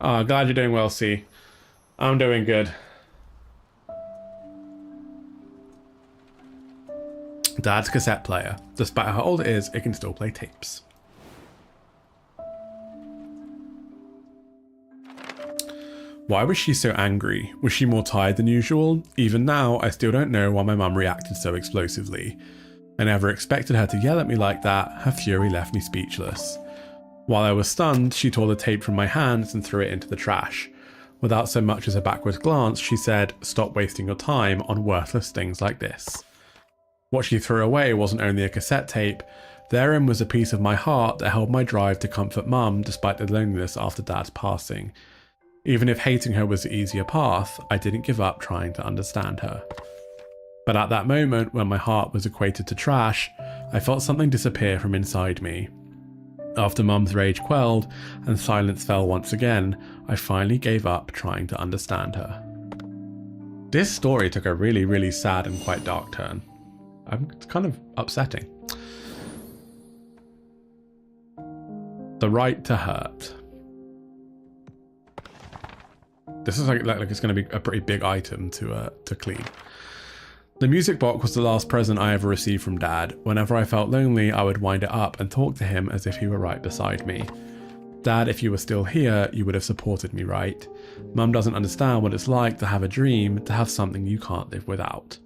Oh, glad you're doing well, C. I'm doing good. Dad's cassette player. Despite how old it is, it can still play tapes. Why was she so angry? Was she more tired than usual? Even now, I still don't know why my mum reacted so explosively. I never expected her to yell at me like that. Her fury left me speechless. While I was stunned, she tore the tape from my hands and threw it into the trash. Without so much as a backward glance, she said, "Stop wasting your time on worthless things like this." What she threw away wasn't only a cassette tape. Therein was a piece of my heart that held my drive to comfort Mum despite the loneliness after Dad's passing. Even if hating her was the easier path, I didn't give up trying to understand her. But at that moment, when my heart was equated to trash, I felt something disappear from inside me. After Mum's rage quelled and silence fell once again, I finally gave up trying to understand her. This story took a really, really sad and quite dark turn. It's kind of upsetting. The right to hurt. This is like it's going to be a pretty big item to clean. The music box was the last present I ever received from Dad. Whenever I felt lonely, I would wind it up and talk to him as if he were right beside me. Dad, if you were still here, you would have supported me, right? Mum doesn't understand what it's like to have a dream, to have something you can't live without.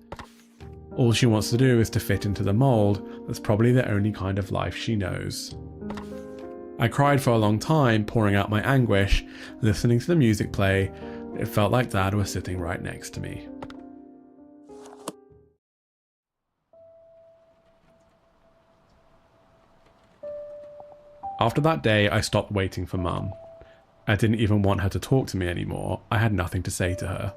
All she wants to do is to fit into the mold. That's probably the only kind of life she knows. I cried for a long time, pouring out my anguish, listening to the music play. It felt like Dad was sitting right next to me. After that day, I stopped waiting for Mum. I didn't even want her to talk to me anymore. I had nothing to say to her.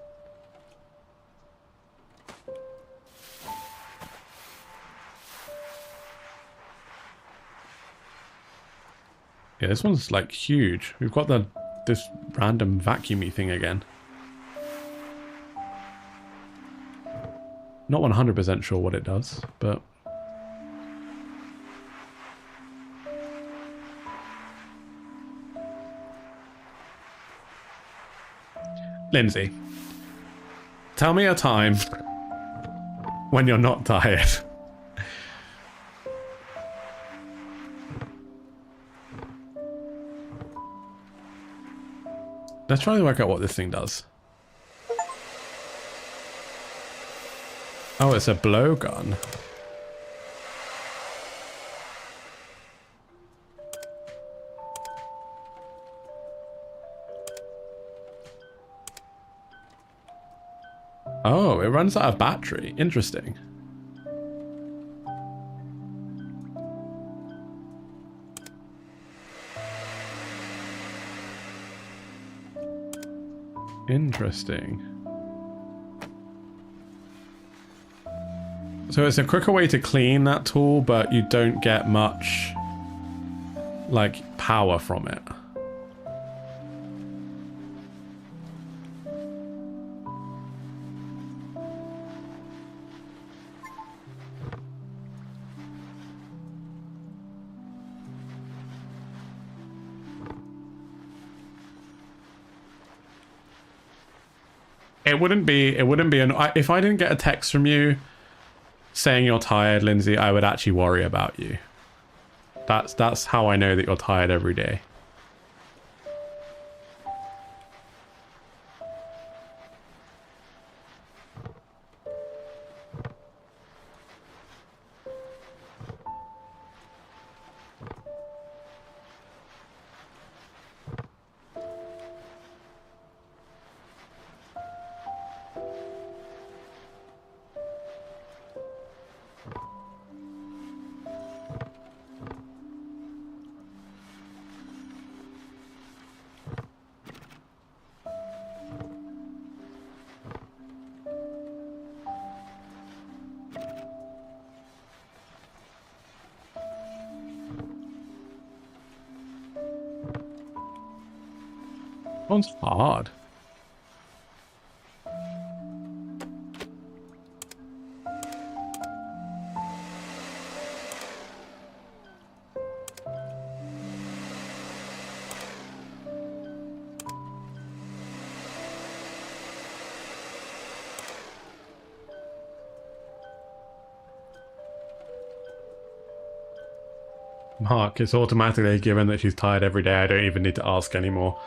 Yeah, this one's like huge. We've got this random vacuumy thing again. Not 100% sure what it does, but... Lindsey, tell me a time when you're not tired. Let's try to work out what this thing does. Oh, it's a blowgun. Oh, it runs out of battery. Interesting. Interesting. So it's a quicker way to clean that tool, but you don't get much, like, power from it. It wouldn't be if I didn't get a text from you saying you're tired, Lindsey, I would actually worry about you. That's how I know that you're tired every day. One's hard. Mark, it's automatically given that she's tired every day. I don't even need to ask anymore.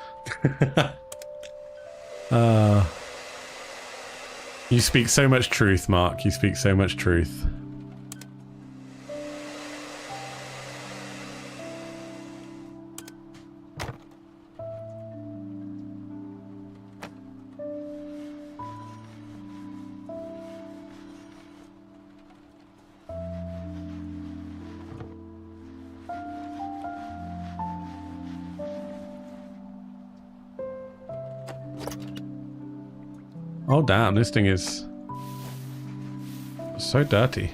You speak so much truth, Mark. You speak so much truth. Oh damn, this thing is so dirty.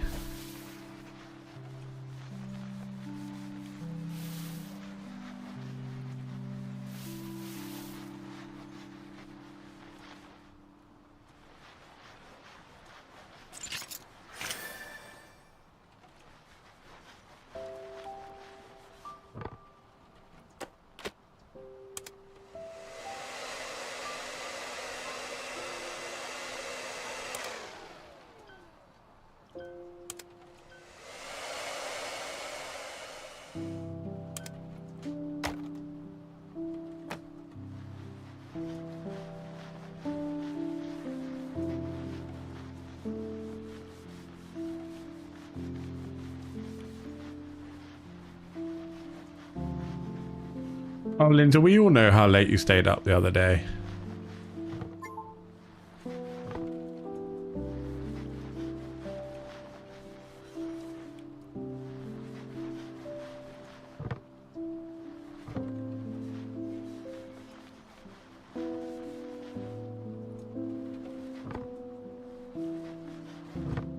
Oh, Linda, we all know how late you stayed up the other day.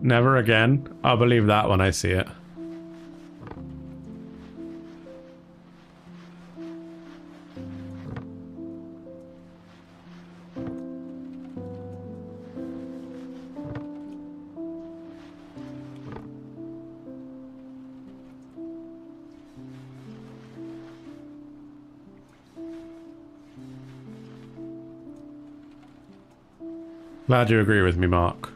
Never again. I'll believe that when I see it. Glad you agree with me, Mark.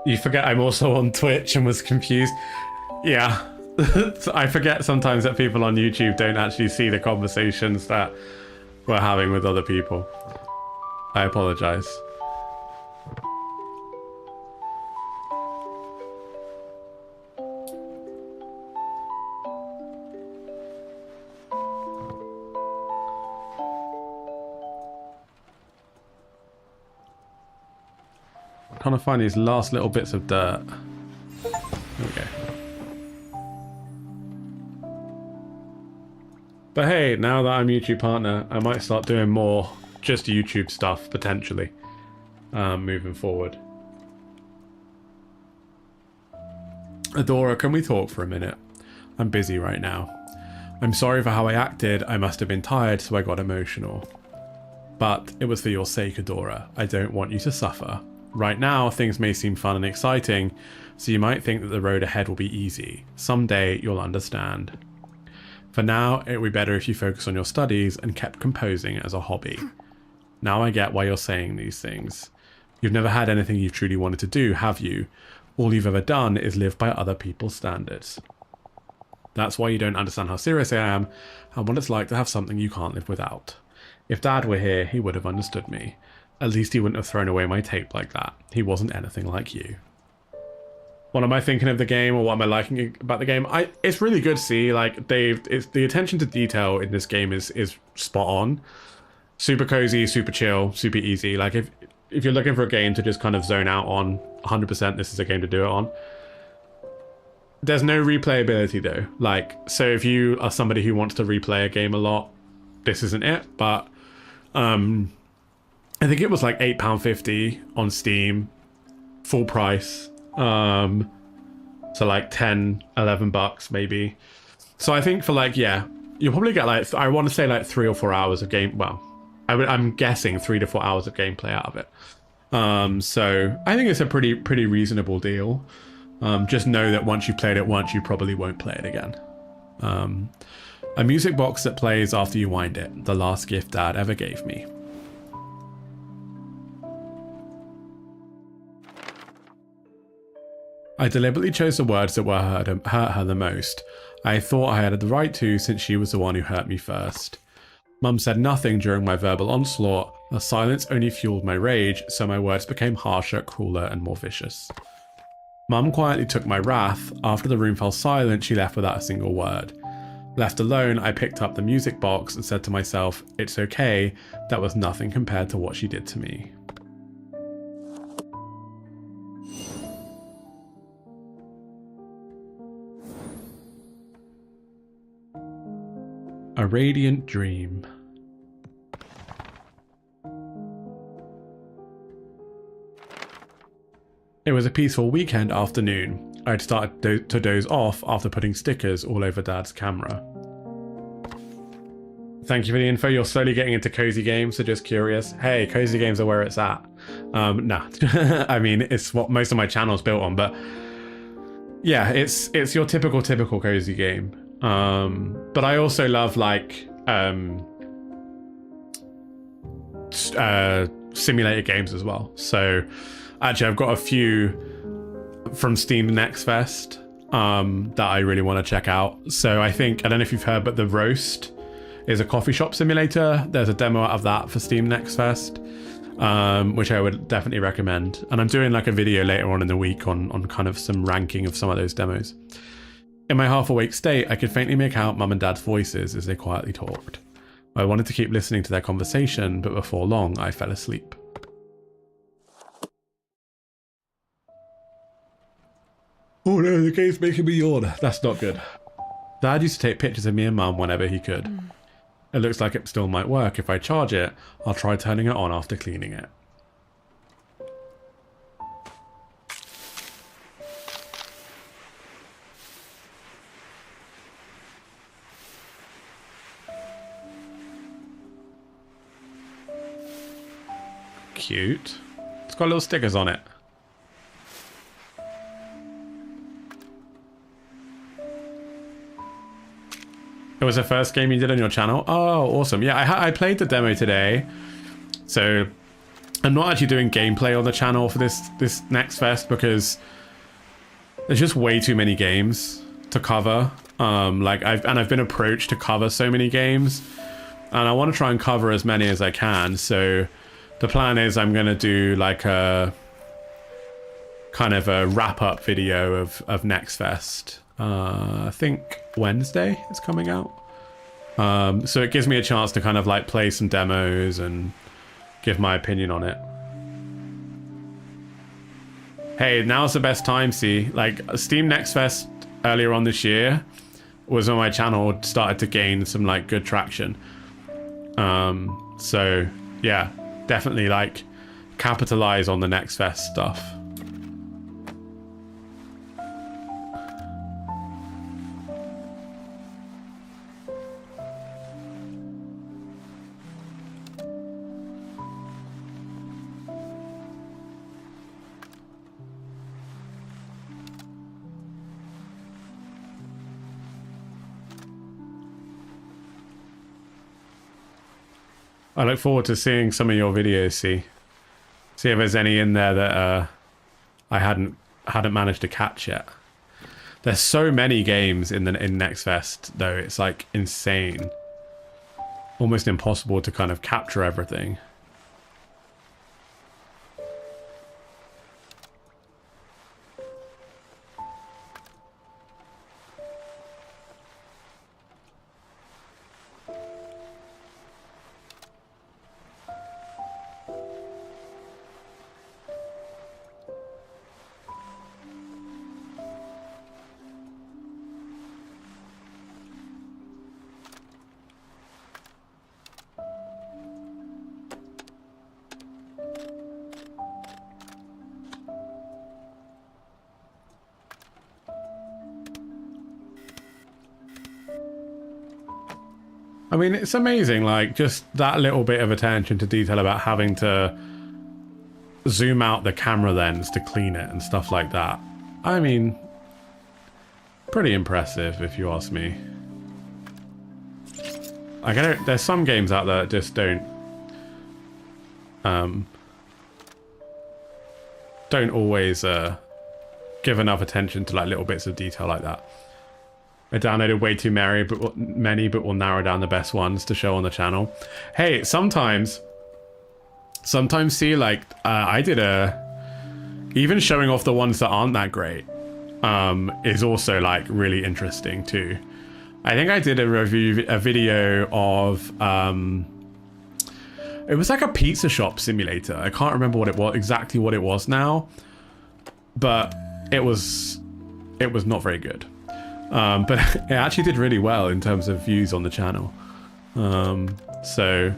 You forget I'm also on Twitch and was confused. Yeah. I forget sometimes that people on YouTube don't actually see the conversations that we're having with other people. I apologize. Trying to find these last little bits of dirt. There we go. But hey, now that I'm YouTube partner, I might start doing more just YouTube stuff, potentially, moving forward. Adora, can we talk for a minute? I'm busy right now. I'm sorry for how I acted. I must have been tired, so I got emotional. But it was for your sake, Adora. I don't want you to suffer. Right now, things may seem fun and exciting, so you might think that the road ahead will be easy. Someday, you'll understand. For now, it would be better if you focus on your studies and kept composing as a hobby. Now I get why you're saying these things. You've never had anything you've truly wanted to do, have you? All you've ever done is live by other people's standards. That's why you don't understand how serious I am and what it's like to have something you can't live without. If Dad were here, he would have understood me. At least he wouldn't have thrown away my tape like that. He wasn't anything like you. What am I thinking of the game, or what am I liking about the game? It's really good to see, like, the attention to detail in this game is spot on. Super cozy, super chill, super easy. Like, if you're looking for a game to just kind of zone out on, 100% this is a game to do it on. There's no replayability though. Like, so if you are somebody who wants to replay a game a lot, this isn't it. But I think it was like £8.50 on Steam, full price. So like 10, 11 bucks maybe. So I think for like, yeah, you'll probably get like, I want to say like 3 or 4 hours of game. Well, I'm guessing 3 to 4 hours of gameplay out of it. So I think it's a pretty reasonable deal. Just know that once you've played it once, you probably won't play it again. A music box that plays after you wind it. The last gift Dad ever gave me. I deliberately chose the words that were hurt her the most. I thought I had the right to, since she was the one who hurt me first. Mum said nothing during my verbal onslaught. The silence only fueled my rage, so my words became harsher, crueler, and more vicious. Mum quietly took my wrath. After the room fell silent, she left without a single word. Left alone, I picked up the music box and said to myself, it's okay, that was nothing compared to what she did to me. A radiant dream. It was a peaceful weekend afternoon. I'd started to doze off after putting stickers all over Dad's camera. Thank you for the info. You're slowly getting into cozy games, so just curious. Hey, cozy games are where it's at. Nah, I mean, it's what most of my channel's built on, but yeah, it's your typical cozy game. But I also love like simulator games as well. So actually I've got a few from Steam Next Fest that I really want to check out. So I don't know if you've heard, but The Roast is a coffee shop simulator. There's a demo out of that for Steam Next Fest, which I would definitely recommend. And I'm doing like a video later on in the week on kind of some ranking of some of those demos. In my half-awake state, I could faintly make out Mum and Dad's voices as they quietly talked. I wanted to keep listening to their conversation, but before long, I fell asleep. Oh no, the game's making me yawn. That's not good. Dad used to take pictures of me and Mum whenever he could. It looks like it still might work. If I charge it, I'll try turning it on after cleaning it. Cute. It's got little stickers on it. It was the first game you did on your channel? Oh, awesome. Yeah, I played the demo today. So I'm not actually doing gameplay on the channel for this Next Fest because there's just way too many games to cover. I've been approached to cover so many games, and I want to try and cover as many as I can. So the plan is I'm going to do like a kind of a wrap-up video of Next Fest. I think Wednesday it's coming out. So it gives me a chance to kind of like play some demos and give my opinion on it. Hey, now's the best time, see? Like, Steam Next Fest earlier on this year was when my channel started to gain some like good traction. So yeah, definitely like capitalize on the Next Fest stuff. I look forward to seeing some of your videos, see. See if there's any in there that I hadn't managed to catch yet. There's so many games in Next Fest though, it's like insane. Almost impossible to kind of capture everything. I mean, it's amazing, like, just that little bit of attention to detail about having to zoom out the camera lens to clean it and stuff like that. I mean, pretty impressive if you ask me. Like, there's some games out there that just don't always give enough attention to like little bits of detail like that. I downloaded way too many, but will narrow down the best ones to show on the channel. Hey, sometimes see, like, I did even showing off the ones that aren't that great is also like really interesting too. I think I did a video of it was like a pizza shop simulator. I can't remember exactly what it was now, but it was not very good. But it actually did really well in terms of views on the channel. So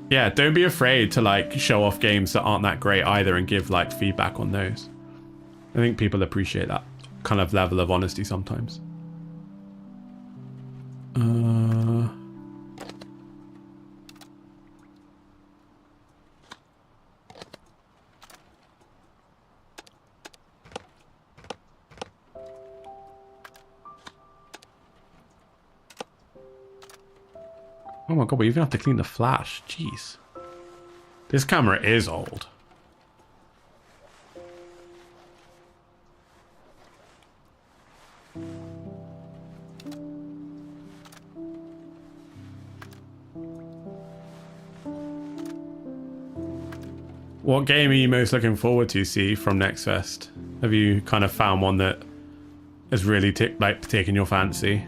yeah, don't be afraid to like show off games that aren't that great either and give like feedback on those. I think people appreciate that kind of level of honesty sometimes. Oh my god, we even have to clean the flash. Jeez. This camera is old. What game are you most looking forward to see from Next Fest? Have you kind of found one that has really taken your fancy?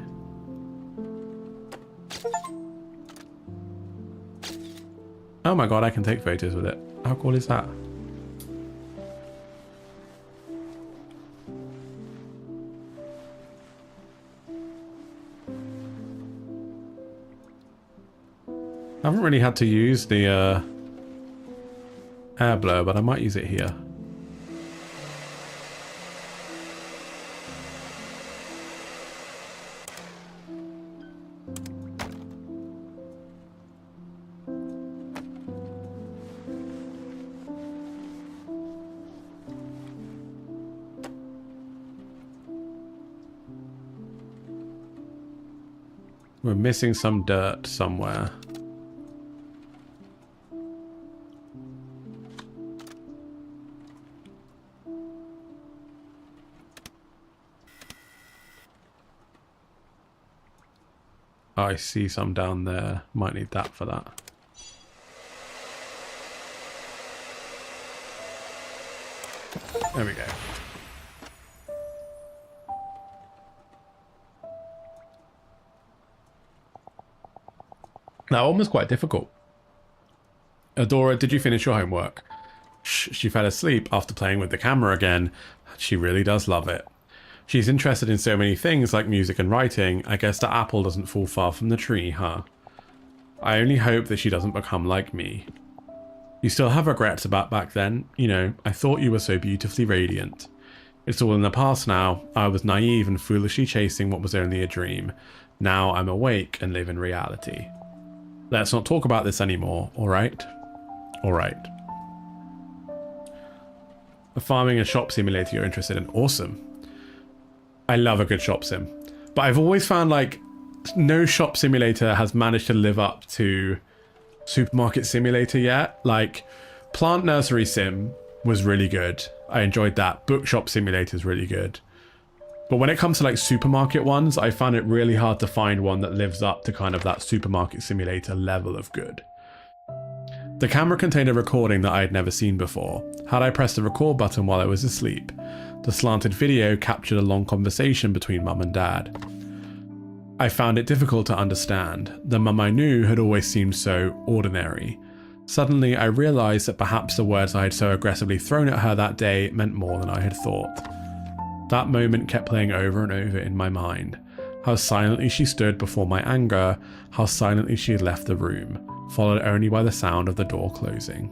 Oh my god, I can take photos with it. How cool is that? I haven't really had to use the air blur, but I might use it here. We're missing some dirt somewhere. I see some down there. Might need that for that. There we go. That one was quite difficult. Adora, did you finish your homework? She fell asleep after playing with the camera again. She really does love it. She's interested in so many things like music and writing. I guess the apple doesn't fall far from the tree, huh? I only hope that she doesn't become like me. You still have regrets about back then? You know, I thought you were so beautifully radiant. It's all in the past now. I was naive and foolishly chasing what was only a dream. Now I'm awake and live in reality. Let's not talk about this anymore, alright? Alright. A farming and shop simulator you're interested in. Awesome. I love a good shop sim. But I've always found like no shop simulator has managed to live up to Supermarket Simulator yet. Like Plant Nursery Sim was really good. I enjoyed that. Bookshop Simulator is really good. But when it comes to like supermarket ones, I found it really hard to find one that lives up to kind of that supermarket simulator level of good. The camera contained a recording that I had never seen before. Had I pressed the record button while I was asleep, the slanted video captured a long conversation between mum and dad. I found it difficult to understand. The mum I knew had always seemed so ordinary. Suddenly, I realised that perhaps the words I had so aggressively thrown at her that day meant more than I had thought. That moment kept playing over and over in my mind. How silently she stood before my anger, how silently she had left the room, followed only by the sound of the door closing.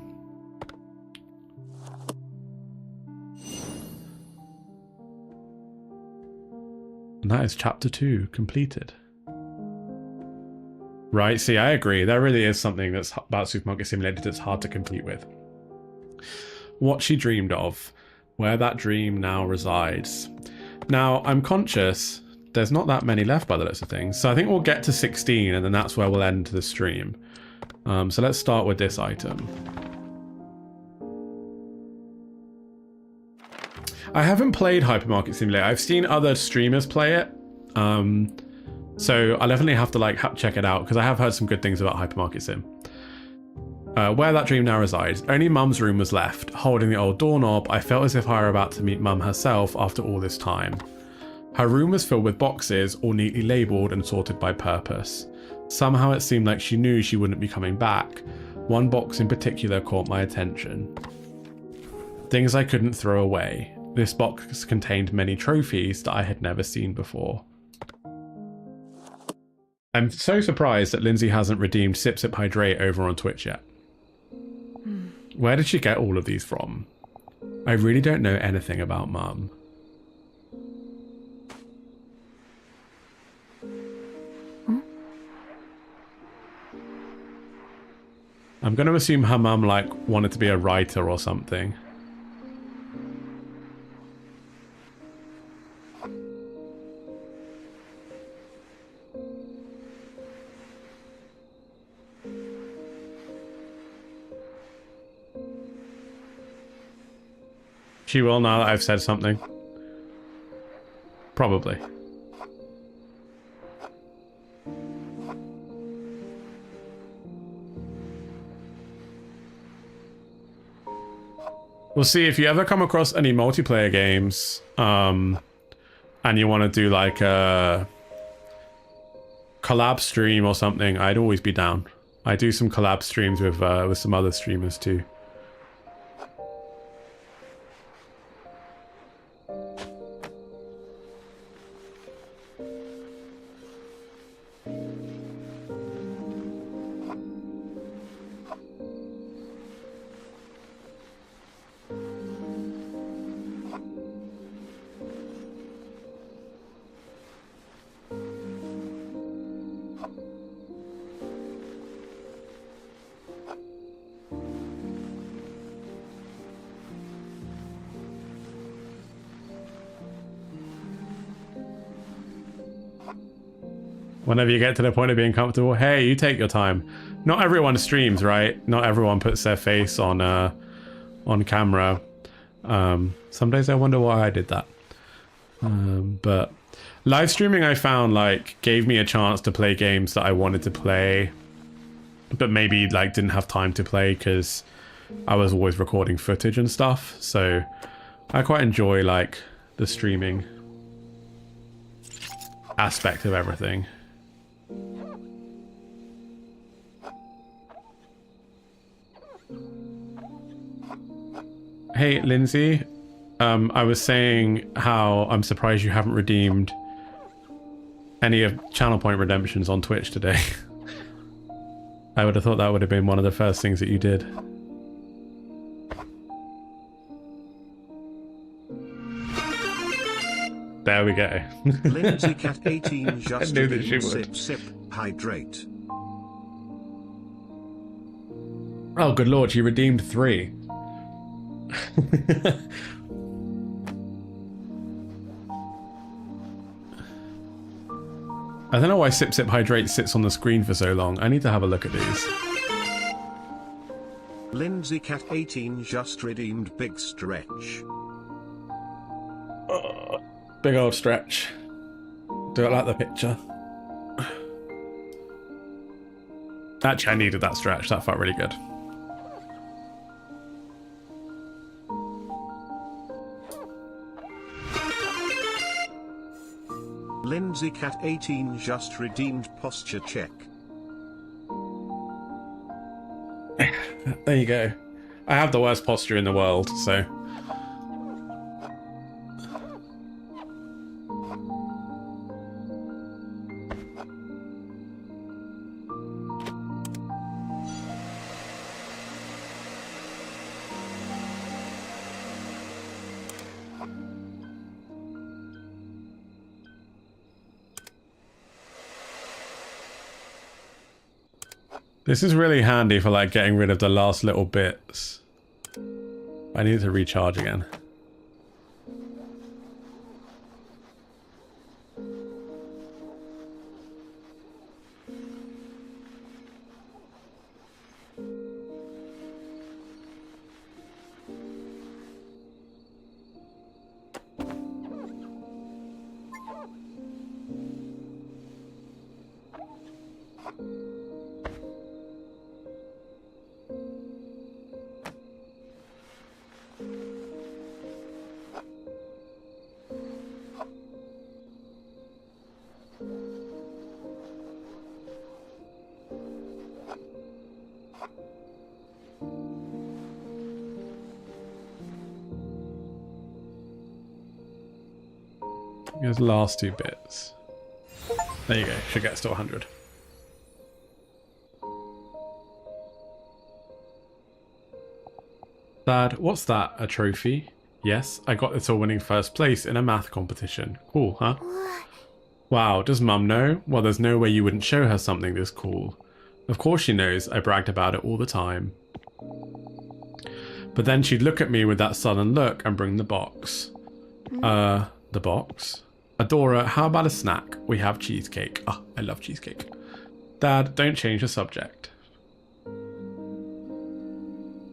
And that is chapter 2 completed. Right, see, I agree. There really is something that's about Supermarket Simulator that's hard to compete with. What she dreamed of, where that dream now resides. Now, I'm conscious there's not that many left by the looks of things, so I think we'll get to 16 and then that's where we'll end the stream. So let's start with this item. I haven't played Hypermarket Simulator. I've seen other streamers play it. So I'll definitely have to check it out because I have heard some good things about Hypermarket Sim. Where that dream now resides. Only Mum's room was left. Holding the old doorknob, I felt as if I were about to meet Mum herself after all this time. Her room was filled with boxes, all neatly labelled and sorted by purpose. Somehow it seemed like she knew she wouldn't be coming back. One box in particular caught my attention. Things I couldn't throw away. This box contained many trophies that I had never seen before. I'm so surprised that Lindsey hasn't redeemed Sip Sip Hydrate over on Twitch yet. Where did she get all of these from? I really don't know anything about Mum. I'm going to assume her mum wanted to be a writer or something. She will now that I've said something. Probably. We'll see if you ever come across any multiplayer games, and you want to do like a collab stream or something. I'd always be down. I do some collab streams with some other streamers too. Whenever you get to the point of being comfortable, hey, you take your time. Not everyone streams, right? Not everyone puts their face on camera. Some days I wonder why I did that. But live streaming, I found gave me a chance to play games that I wanted to play, but maybe didn't have time to play because I was always recording footage and stuff. So I quite enjoy the streaming aspect of everything. Hey, Lindsey, I was saying how I'm surprised you haven't redeemed any of Channel Point redemptions on Twitch today. I would have thought that would have been one of the first things that you did. There we go. LindseyCat 18 just I knew that she would. Sip Sip Hydrate. Oh, good lord, she redeemed 3. I don't know why Sip Sip Hydrate sits on the screen for so long. I need to have a look at these. LindseyCat 18 just redeemed big stretch. Big old stretch. Do it like the picture. Actually, I needed that stretch. That felt really good. LindseyCat 18 just redeemed posture check. There you go. I have the worst posture in the world, so... This is really handy for like getting rid of the last little bits. I need to recharge again. Here's the last two bits. There you go. Should get us to 100. Dad, what's that? A trophy? Yes, I got this for winning first place in a math competition. Cool, huh? Wow, does Mum know? Well, there's no way you wouldn't show her something this cool. Of course she knows. I bragged about it all the time. But then she'd look at me with that sullen look and bring the box. The box? Adora, how about a snack? We have cheesecake. Oh, I love cheesecake. Dad, don't change the subject.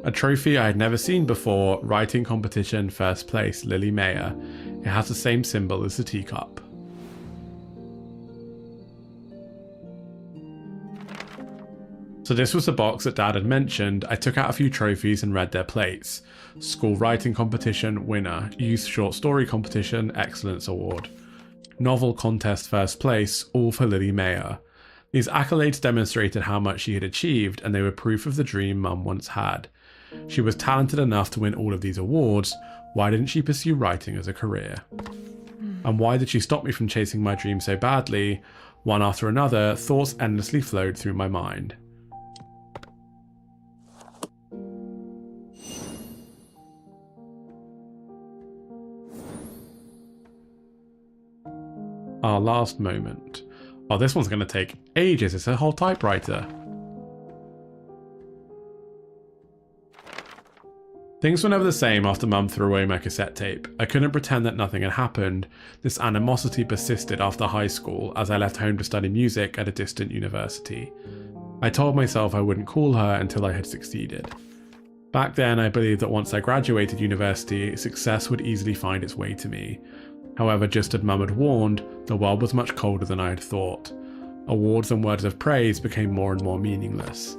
A trophy I had never seen before. Writing competition, first place, Lily Mayer. It has the same symbol as the teacup. So this was the box that Dad had mentioned. I took out a few trophies and read their plates. School writing competition, winner. Youth short story competition, excellence award. Novel contest, first place, all for Lily Mayer. These accolades demonstrated how much she had achieved, and they were proof of the dream Mum once had. She was talented enough to win all of these awards. Why didn't she pursue writing as a career? And why did she stop me from chasing my dream so badly? One after another, thoughts endlessly flowed through my mind. Our last moment. Oh, this one's going to take ages. It's a whole typewriter. Things were never the same after Mum threw away my cassette tape. I couldn't pretend that nothing had happened. This animosity persisted after high school as I left home to study music at a distant university. I told myself I wouldn't call her until I had succeeded. Back then, I believed that once I graduated university, success would easily find its way to me. However, just as Mum had warned, the world was much colder than I had thought. Awards and words of praise became more and more meaningless.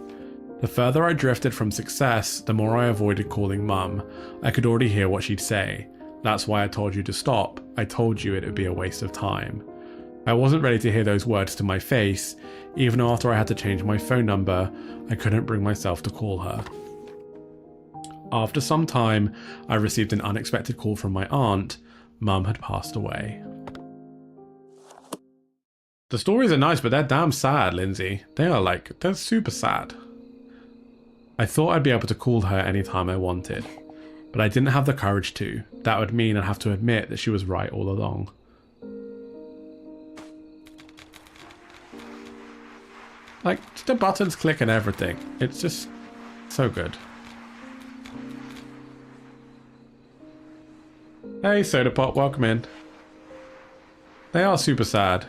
The further I drifted from success, the more I avoided calling Mum. I could already hear what she'd say. That's why I told you to stop. I told you it would be a waste of time. I wasn't ready to hear those words to my face. Even after I had to change my phone number, I couldn't bring myself to call her. After some time, I received an unexpected call from my aunt. Mum had passed away. The stories are nice, but they're damn sad, Lindsey. They're super sad. I thought I'd be able to call her anytime I wanted, but I didn't have the courage to. That would mean I'd have to admit that she was right all along. Like, the buttons click and everything. It's just so good. Hey, Soda Pop, welcome in. They are super sad.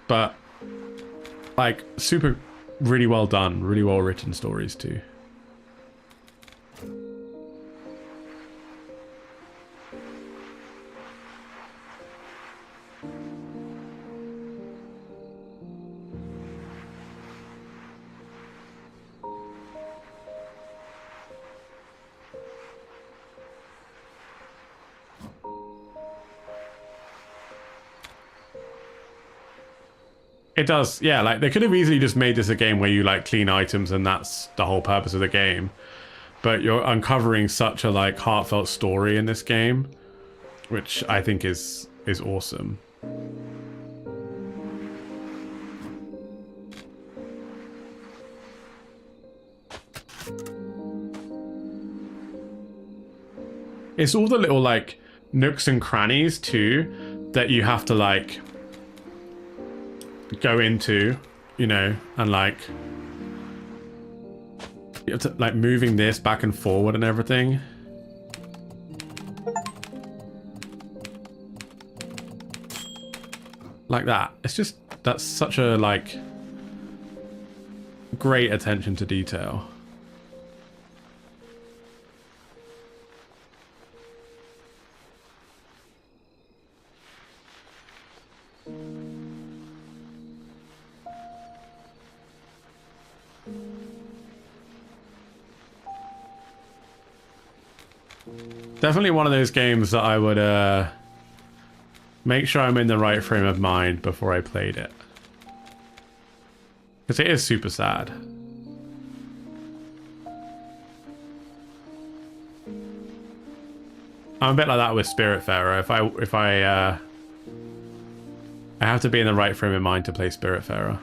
But, like, super, really well done, really well written stories too. It does, yeah. Like, they could have easily just made this a game where you, like, clean items and that's the whole purpose of the game. But you're uncovering such a, like, heartfelt story in this game, which I think is awesome. It's all the little, like, nooks and crannies, too, that you have to, like, go into, you know, and, like, you have to, like, moving this back and forward and everything. Like that. It's just, that's such a, like, great attention to detail. Definitely one of those games that I would make sure I'm in the right frame of mind before I played it. Because it is super sad. I'm a bit like that with Spiritfarer. I have to be in the right frame of mind to play Spiritfarer.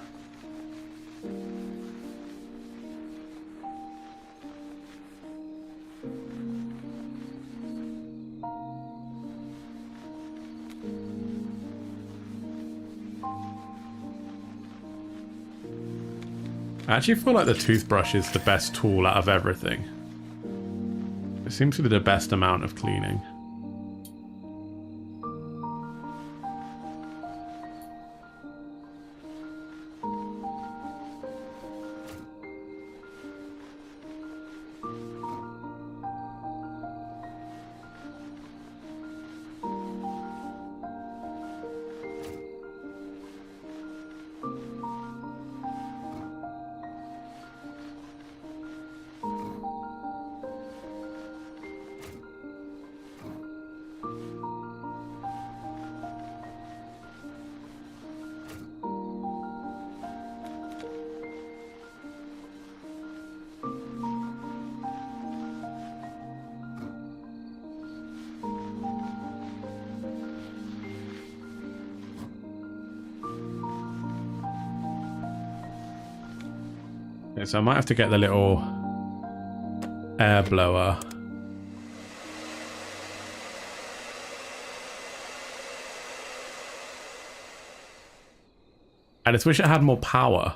I actually feel like the toothbrush is the best tool out of everything. It seems to be the best amount of cleaning. Okay, so I might have to get the little air blower. I just wish it had more power.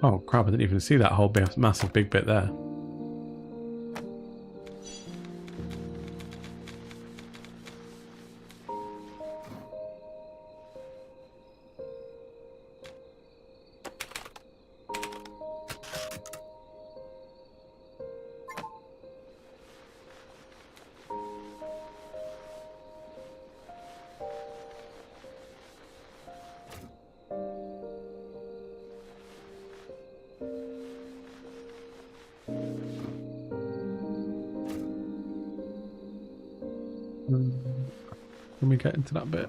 Oh crap, I didn't even see that whole massive big bit there. Can we get into that bit?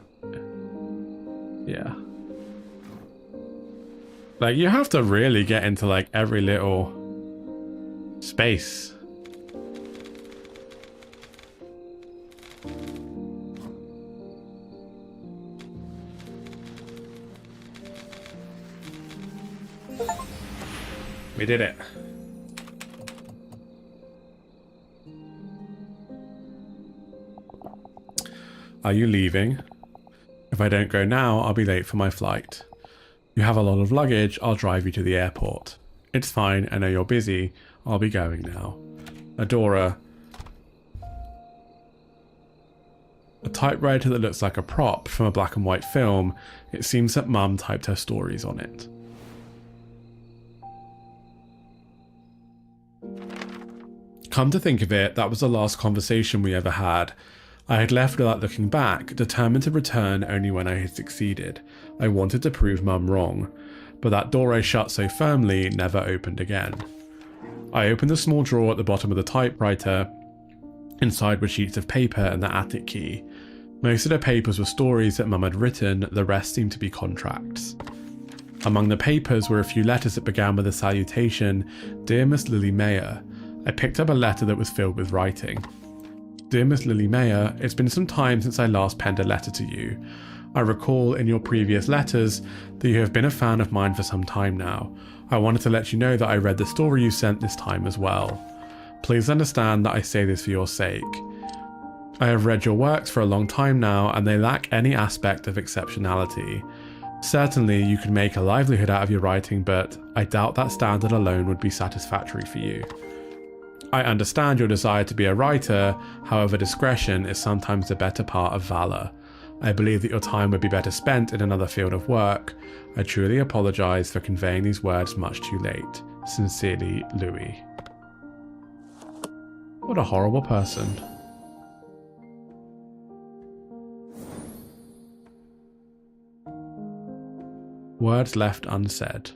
Yeah. Like, you have to really get into, like, every little space. We did it. Are you leaving? If I don't go now, I'll be late for my flight. You have a lot of luggage, I'll drive you to the airport. It's fine, I know you're busy. I'll be going now. Adora. A typewriter that looks like a prop from a black and white film. It seems that Mum typed her stories on it. Come to think of it, that was the last conversation we ever had. I had left without looking back, determined to return only when I had succeeded. I wanted to prove Mum wrong, but that door I shut so firmly never opened again. I opened the small drawer at the bottom of the typewriter. Inside were sheets of paper and the attic key. Most of the papers were stories that Mum had written, the rest seemed to be contracts. Among the papers were a few letters that began with a salutation, "Dear Miss Lily Mayer." I picked up a letter that was filled with writing. "Dear Miss Lily Mayer, it's been some time since I last penned a letter to you. I recall in your previous letters that you have been a fan of mine for some time now. I wanted to let you know that I read the story you sent this time as well. Please understand that I say this for your sake. I have read your works for a long time now and they lack any aspect of exceptionality. Certainly you could make a livelihood out of your writing, but I doubt that standard alone would be satisfactory for you. I understand your desire to be a writer, however discretion is sometimes the better part of valour. I believe that your time would be better spent in another field of work. I truly apologise for conveying these words much too late. Sincerely, Louis." What a horrible person. Words left unsaid.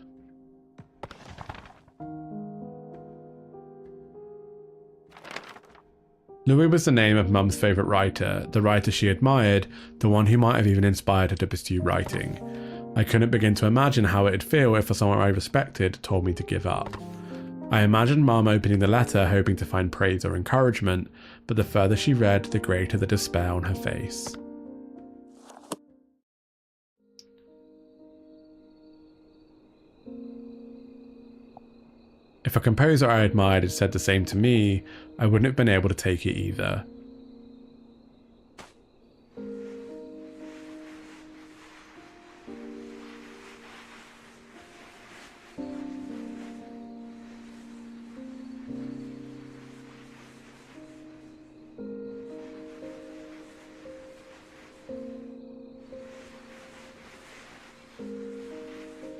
Louis was the name of Mum's favourite writer, the writer she admired, the one who might have even inspired her to pursue writing. I couldn't begin to imagine how it'd feel if someone I respected told me to give up. I imagined Mum opening the letter hoping to find praise or encouragement, but the further she read, the greater the despair on her face. If a composer I admired had said the same to me, I wouldn't have been able to take it either.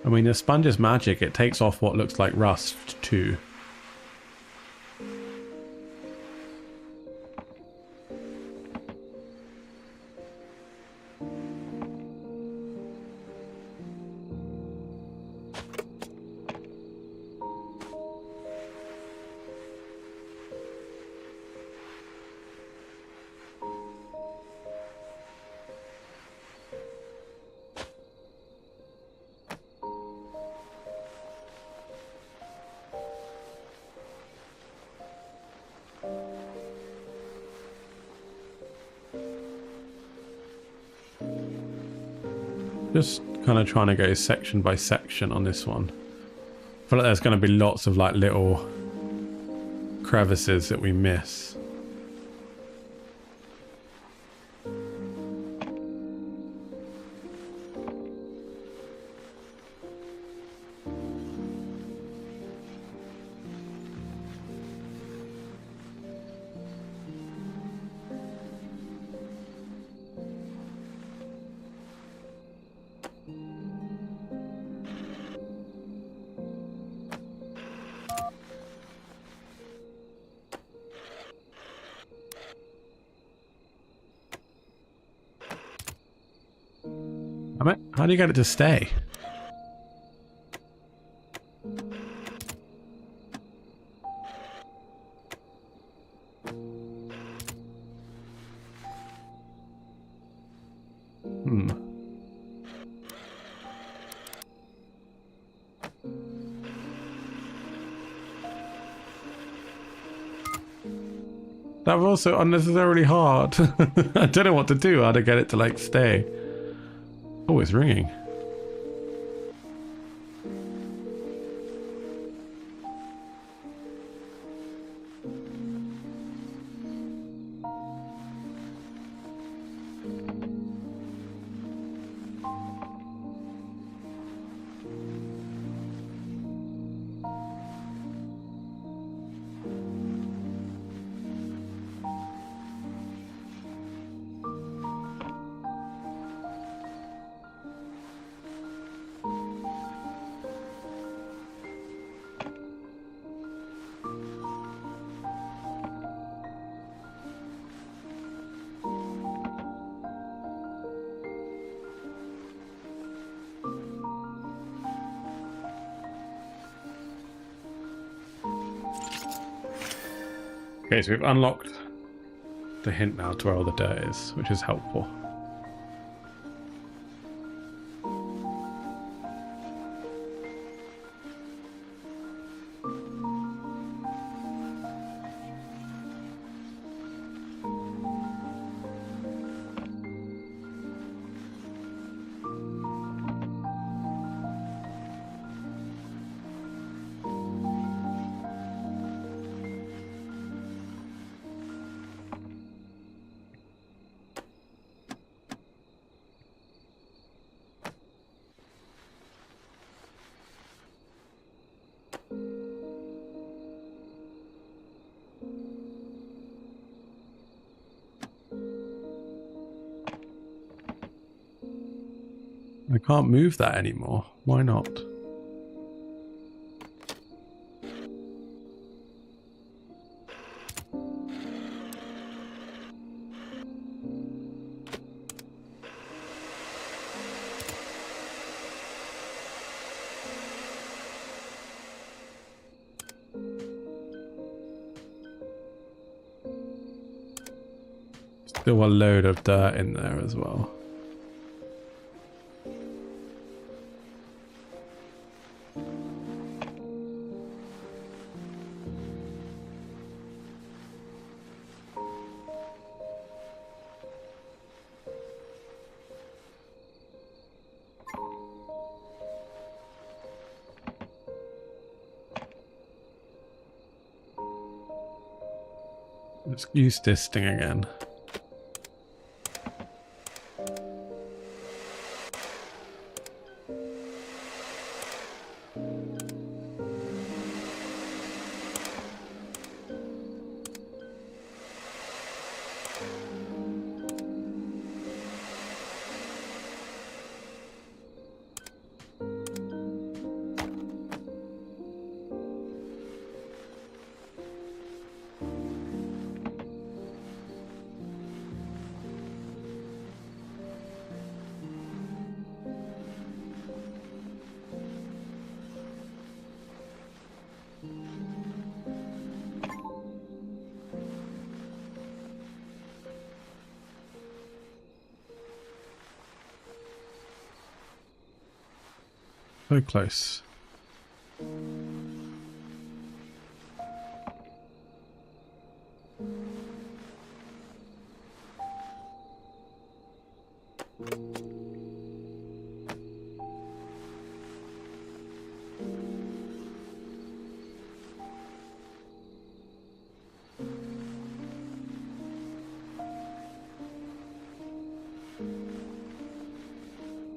I mean, the sponge is magic, it takes off what looks like rust too. Just kind of trying to go section by section on this one. I feel like there's going to be lots of like little crevices that we miss. How do you get it to stay? That was also unnecessarily hard. I don't know what to do, how to get it to like stay. Oh, it's ringing. Okay, so we've unlocked the hint now to where all the dirt is, which is helpful. I can't move that anymore. Why not? Still a load of dirt in there as well. Let's use this thing again. So close.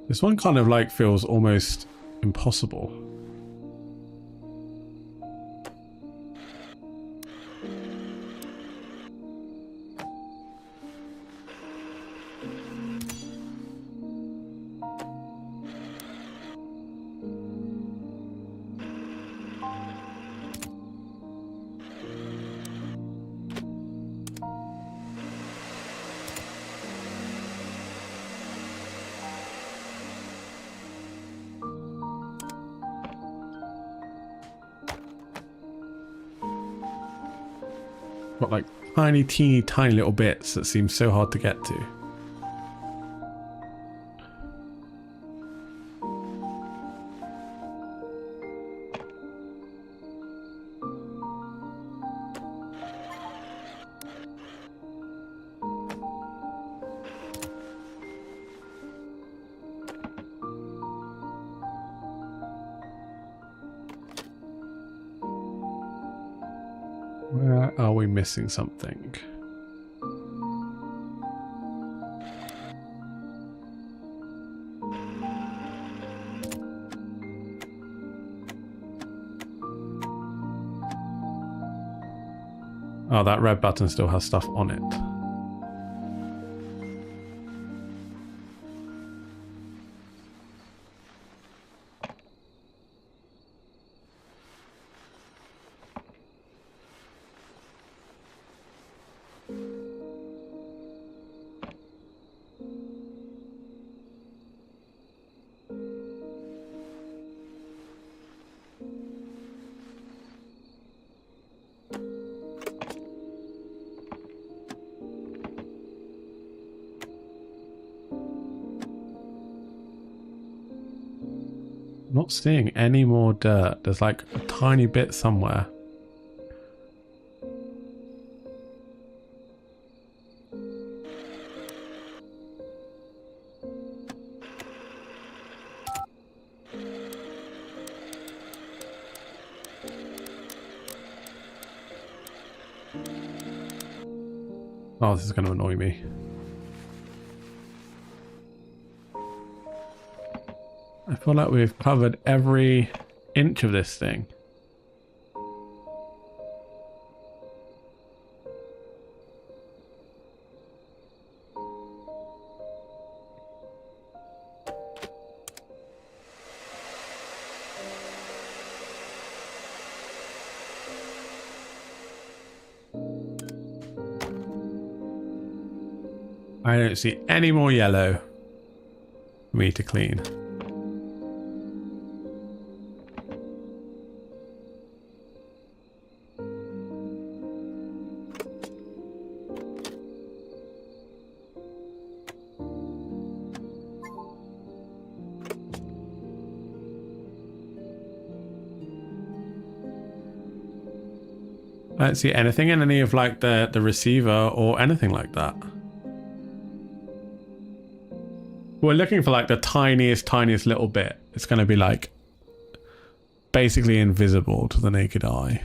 This one kind of like feels almost impossible. Got like tiny, teeny, tiny little bits that seem so hard to get to. Where are we missing something? Oh, that red button still has stuff on it. not seeing any more dirt. There's like a tiny bit somewhere. Oh, this is going to annoy me. I feel like we've covered every inch of this thing. I don't see any more yellow for me to clean. I don't see anything in any of like the receiver or anything like that. We're looking for like the tiniest little bit. It's going to be like basically invisible to the naked eye.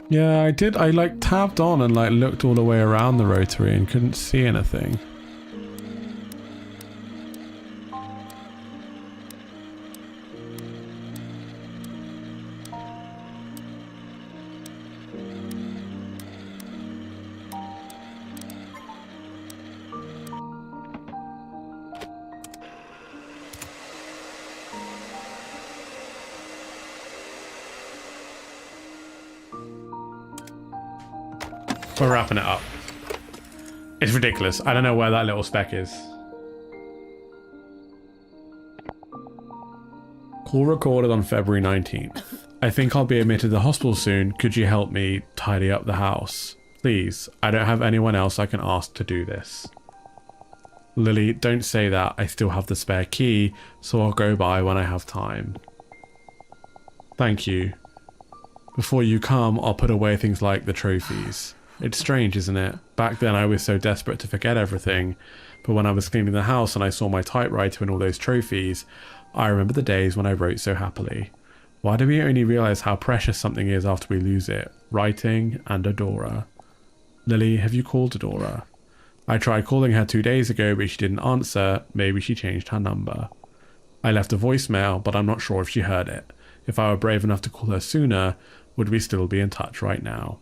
Yeah, I did. I like tabbed on and like looked all the way around the rotary and couldn't see anything. We're wrapping it up. It's ridiculous. I don't know where that little speck is. Call recorded on February 19th. I think I'll be admitted to the hospital soon. Could you help me tidy up the house? Please. I don't have anyone else I can ask to do this. Lily, don't say that. I still have the spare key, so I'll go by when I have time. Thank you. Before you come, I'll put away things like the trophies. It's strange, isn't it? Back then I was so desperate to forget everything, but when I was cleaning the house and I saw my typewriter and all those trophies, I remember the days when I wrote so happily. Why do we only realise how precious something is after we lose it? Writing and Adora. Lily, have you called Adora? I tried calling her 2 days ago, but she didn't answer. Maybe she changed her number. I left a voicemail, but I'm not sure if she heard it. If I were brave enough to call her sooner, would we still be in touch right now?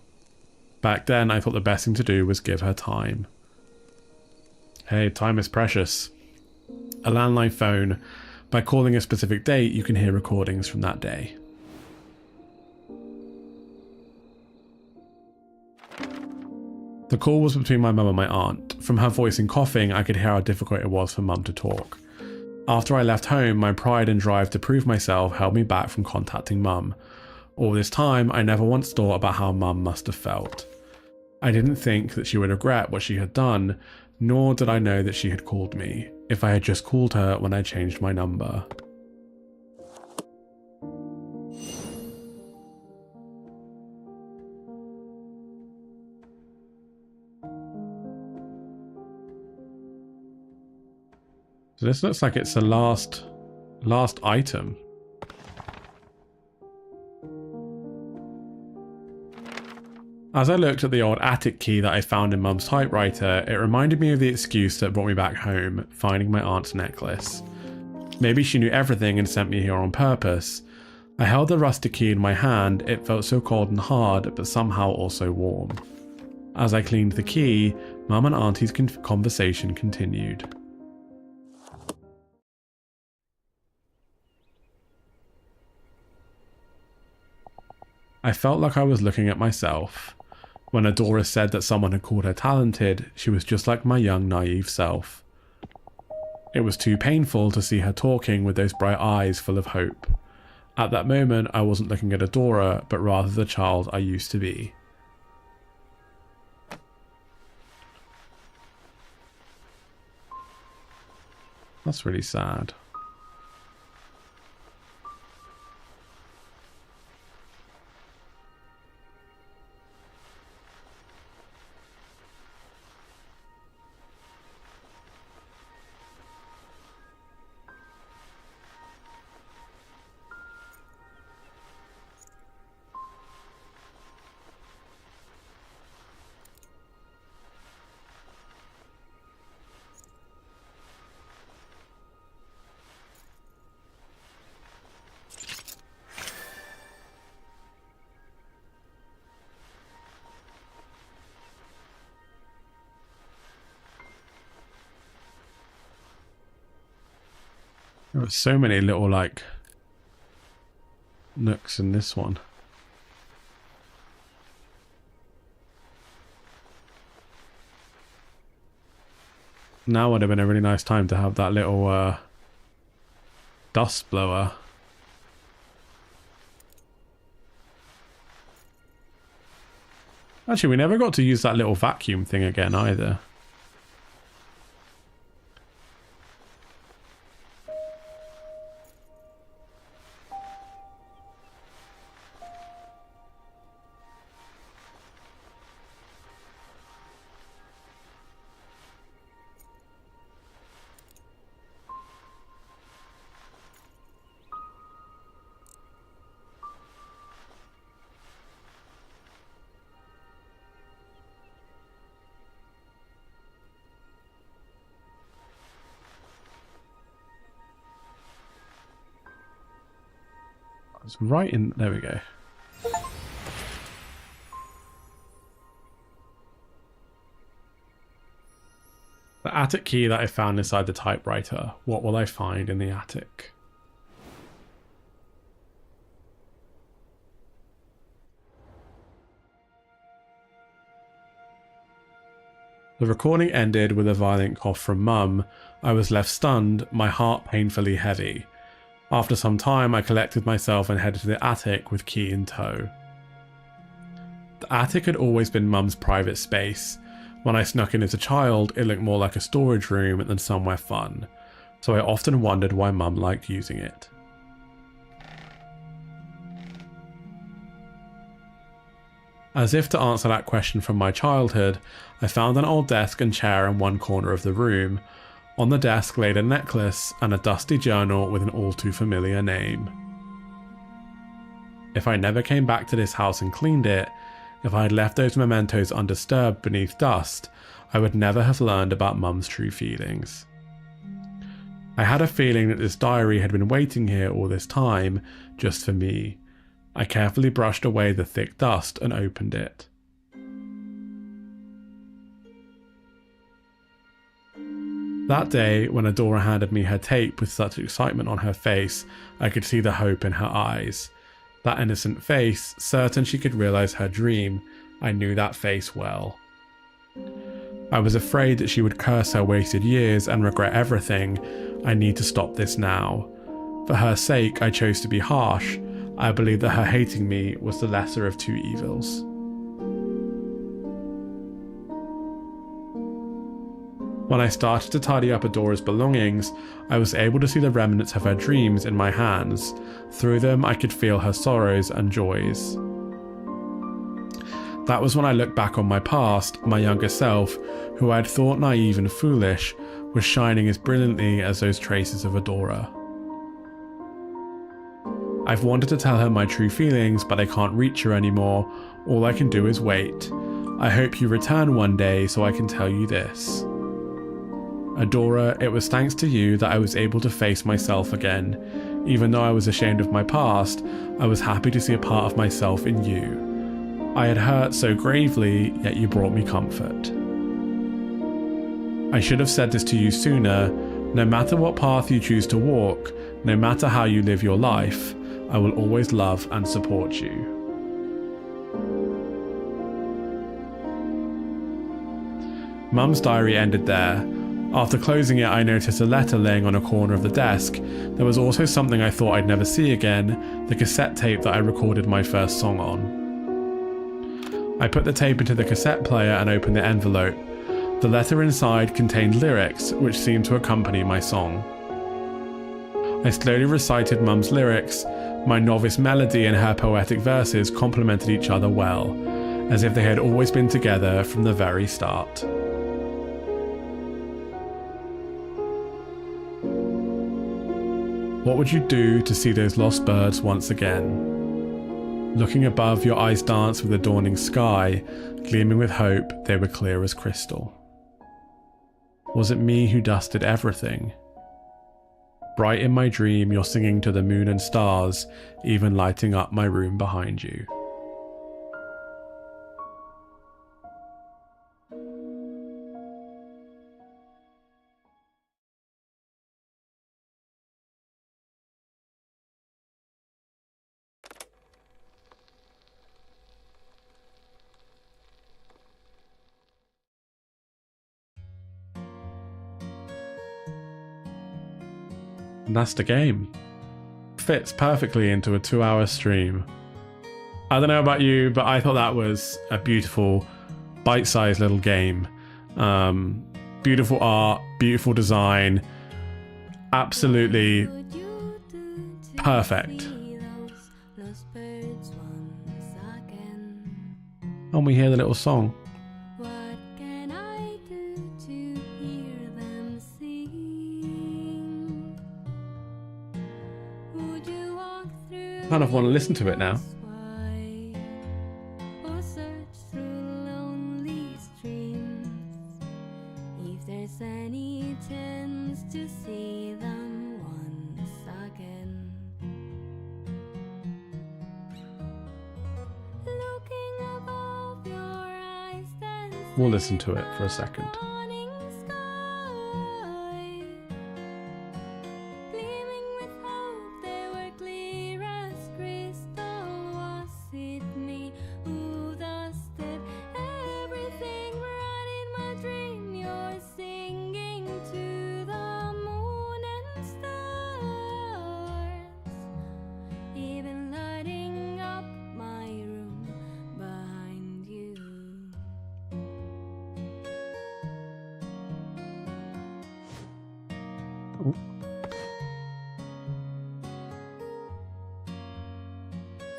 Back then, I thought the best thing to do was give her time. Hey, time is precious. A landline phone. By calling a specific date, you can hear recordings from that day. The call was between my mum and my aunt. From her voice and coughing, I could hear how difficult it was for mum to talk. After I left home, my pride and drive to prove myself held me back from contacting mum. All this time, I never once thought about how mum must have felt. I didn't think that she would regret what she had done, nor did I know that she had called me, if I had just called her when I changed my number. So this looks like it's the last item. As I looked at the old attic key that I found in Mum's typewriter, it reminded me of the excuse that brought me back home, finding my aunt's necklace. Maybe she knew everything and sent me here on purpose. I held the rusty key in my hand. It felt so cold and hard, but somehow also warm. As I cleaned the key, Mum and Auntie's conversation continued. I felt like I was looking at myself. When Adora said that someone had called her talented, she was just like my young, naive self. It was too painful to see her talking with those bright eyes full of hope. At that moment, I wasn't looking at Adora, but rather the child I used to be. That's really sad. There were so many little, like, nooks in this one. Now would have been a really nice time to have that little, dust blower. Actually, we never got to use that little vacuum thing again either. It's right in, there we go. The attic key that I found inside the typewriter. What will I find in the attic? The recording ended with a violent cough from Mum. I was left stunned, my heart painfully heavy. After some time, I collected myself and headed to the attic with key in tow. The attic had always been Mum's private space. When I snuck in as a child, it looked more like a storage room than somewhere fun, so I often wondered why Mum liked using it. As if to answer that question from my childhood, I found an old desk and chair in one corner of the room. On the desk laid a necklace and a dusty journal with an all too familiar name. If I never came back to this house and cleaned it, if I had left those mementos undisturbed beneath dust, I would never have learned about Mum's true feelings. I had a feeling that this diary had been waiting here all this time, just for me. I carefully brushed away the thick dust and opened it. That day, when Adora handed me her tape with such excitement on her face, I could see the hope in her eyes. That innocent face, certain she could realize her dream. I knew that face well. I was afraid that she would curse her wasted years and regret everything. I need to stop this now. For her sake, I chose to be harsh. I believed that her hating me was the lesser of two evils. When I started to tidy up Adora's belongings, I was able to see the remnants of her dreams in my hands. Through them, I could feel her sorrows and joys. That was when I looked back on my past. My younger self, who I had thought naive and foolish, was shining as brilliantly as those traces of Adora. I've wanted to tell her my true feelings, but I can't reach her anymore. All I can do is wait. I hope you return one day so I can tell you this. Adora, it was thanks to you that I was able to face myself again. Even though I was ashamed of my past, I was happy to see a part of myself in you. I had hurt so gravely, yet you brought me comfort. I should have said this to you sooner. No matter what path you choose to walk, no matter how you live your life, I will always love and support you. Mum's diary ended there. After closing it, I noticed a letter laying on a corner of the desk. There was also something I thought I'd never see again, the cassette tape that I recorded my first song on. I put the tape into the cassette player and opened the envelope. The letter inside contained lyrics which seemed to accompany my song. I slowly recited Mum's lyrics. My novice melody and her poetic verses complemented each other well, as if they had always been together from the very start. What would you do to see those lost birds once again? Looking above, your eyes danced with the dawning sky, gleaming with hope, they were clear as crystal. Was it me who dusted everything? Bright in my dream, you're singing to the moon and stars, even lighting up my room behind you. And that's the game. Fits perfectly into a 2-hour stream. I don't know about you, but I thought that was a beautiful, bite-sized little game. Beautiful art, beautiful design, absolutely perfect. And we hear the little song. Kind of want to listen to it now. We'll listen to it for a second.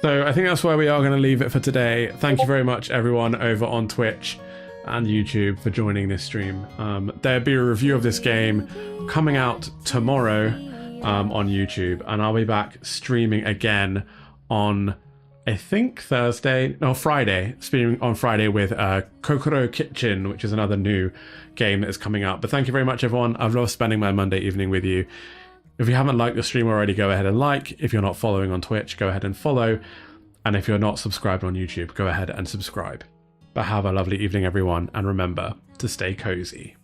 So I think that's where we are going to leave it for today. Thank you very much, everyone over on Twitch and YouTube for joining this stream. There'll be a review of this game coming out tomorrow on YouTube, and I'll be back streaming again on, I think, Friday, streaming on Friday with Kokoro Kitchen, which is another new game that is coming out. But thank you very much, everyone. I've loved spending my Monday evening with you. If you haven't liked the stream already, go ahead and like. If you're not following on Twitch, go ahead and follow. And if you're not subscribed on YouTube, go ahead and subscribe. But have a lovely evening, everyone, and remember to stay cozy.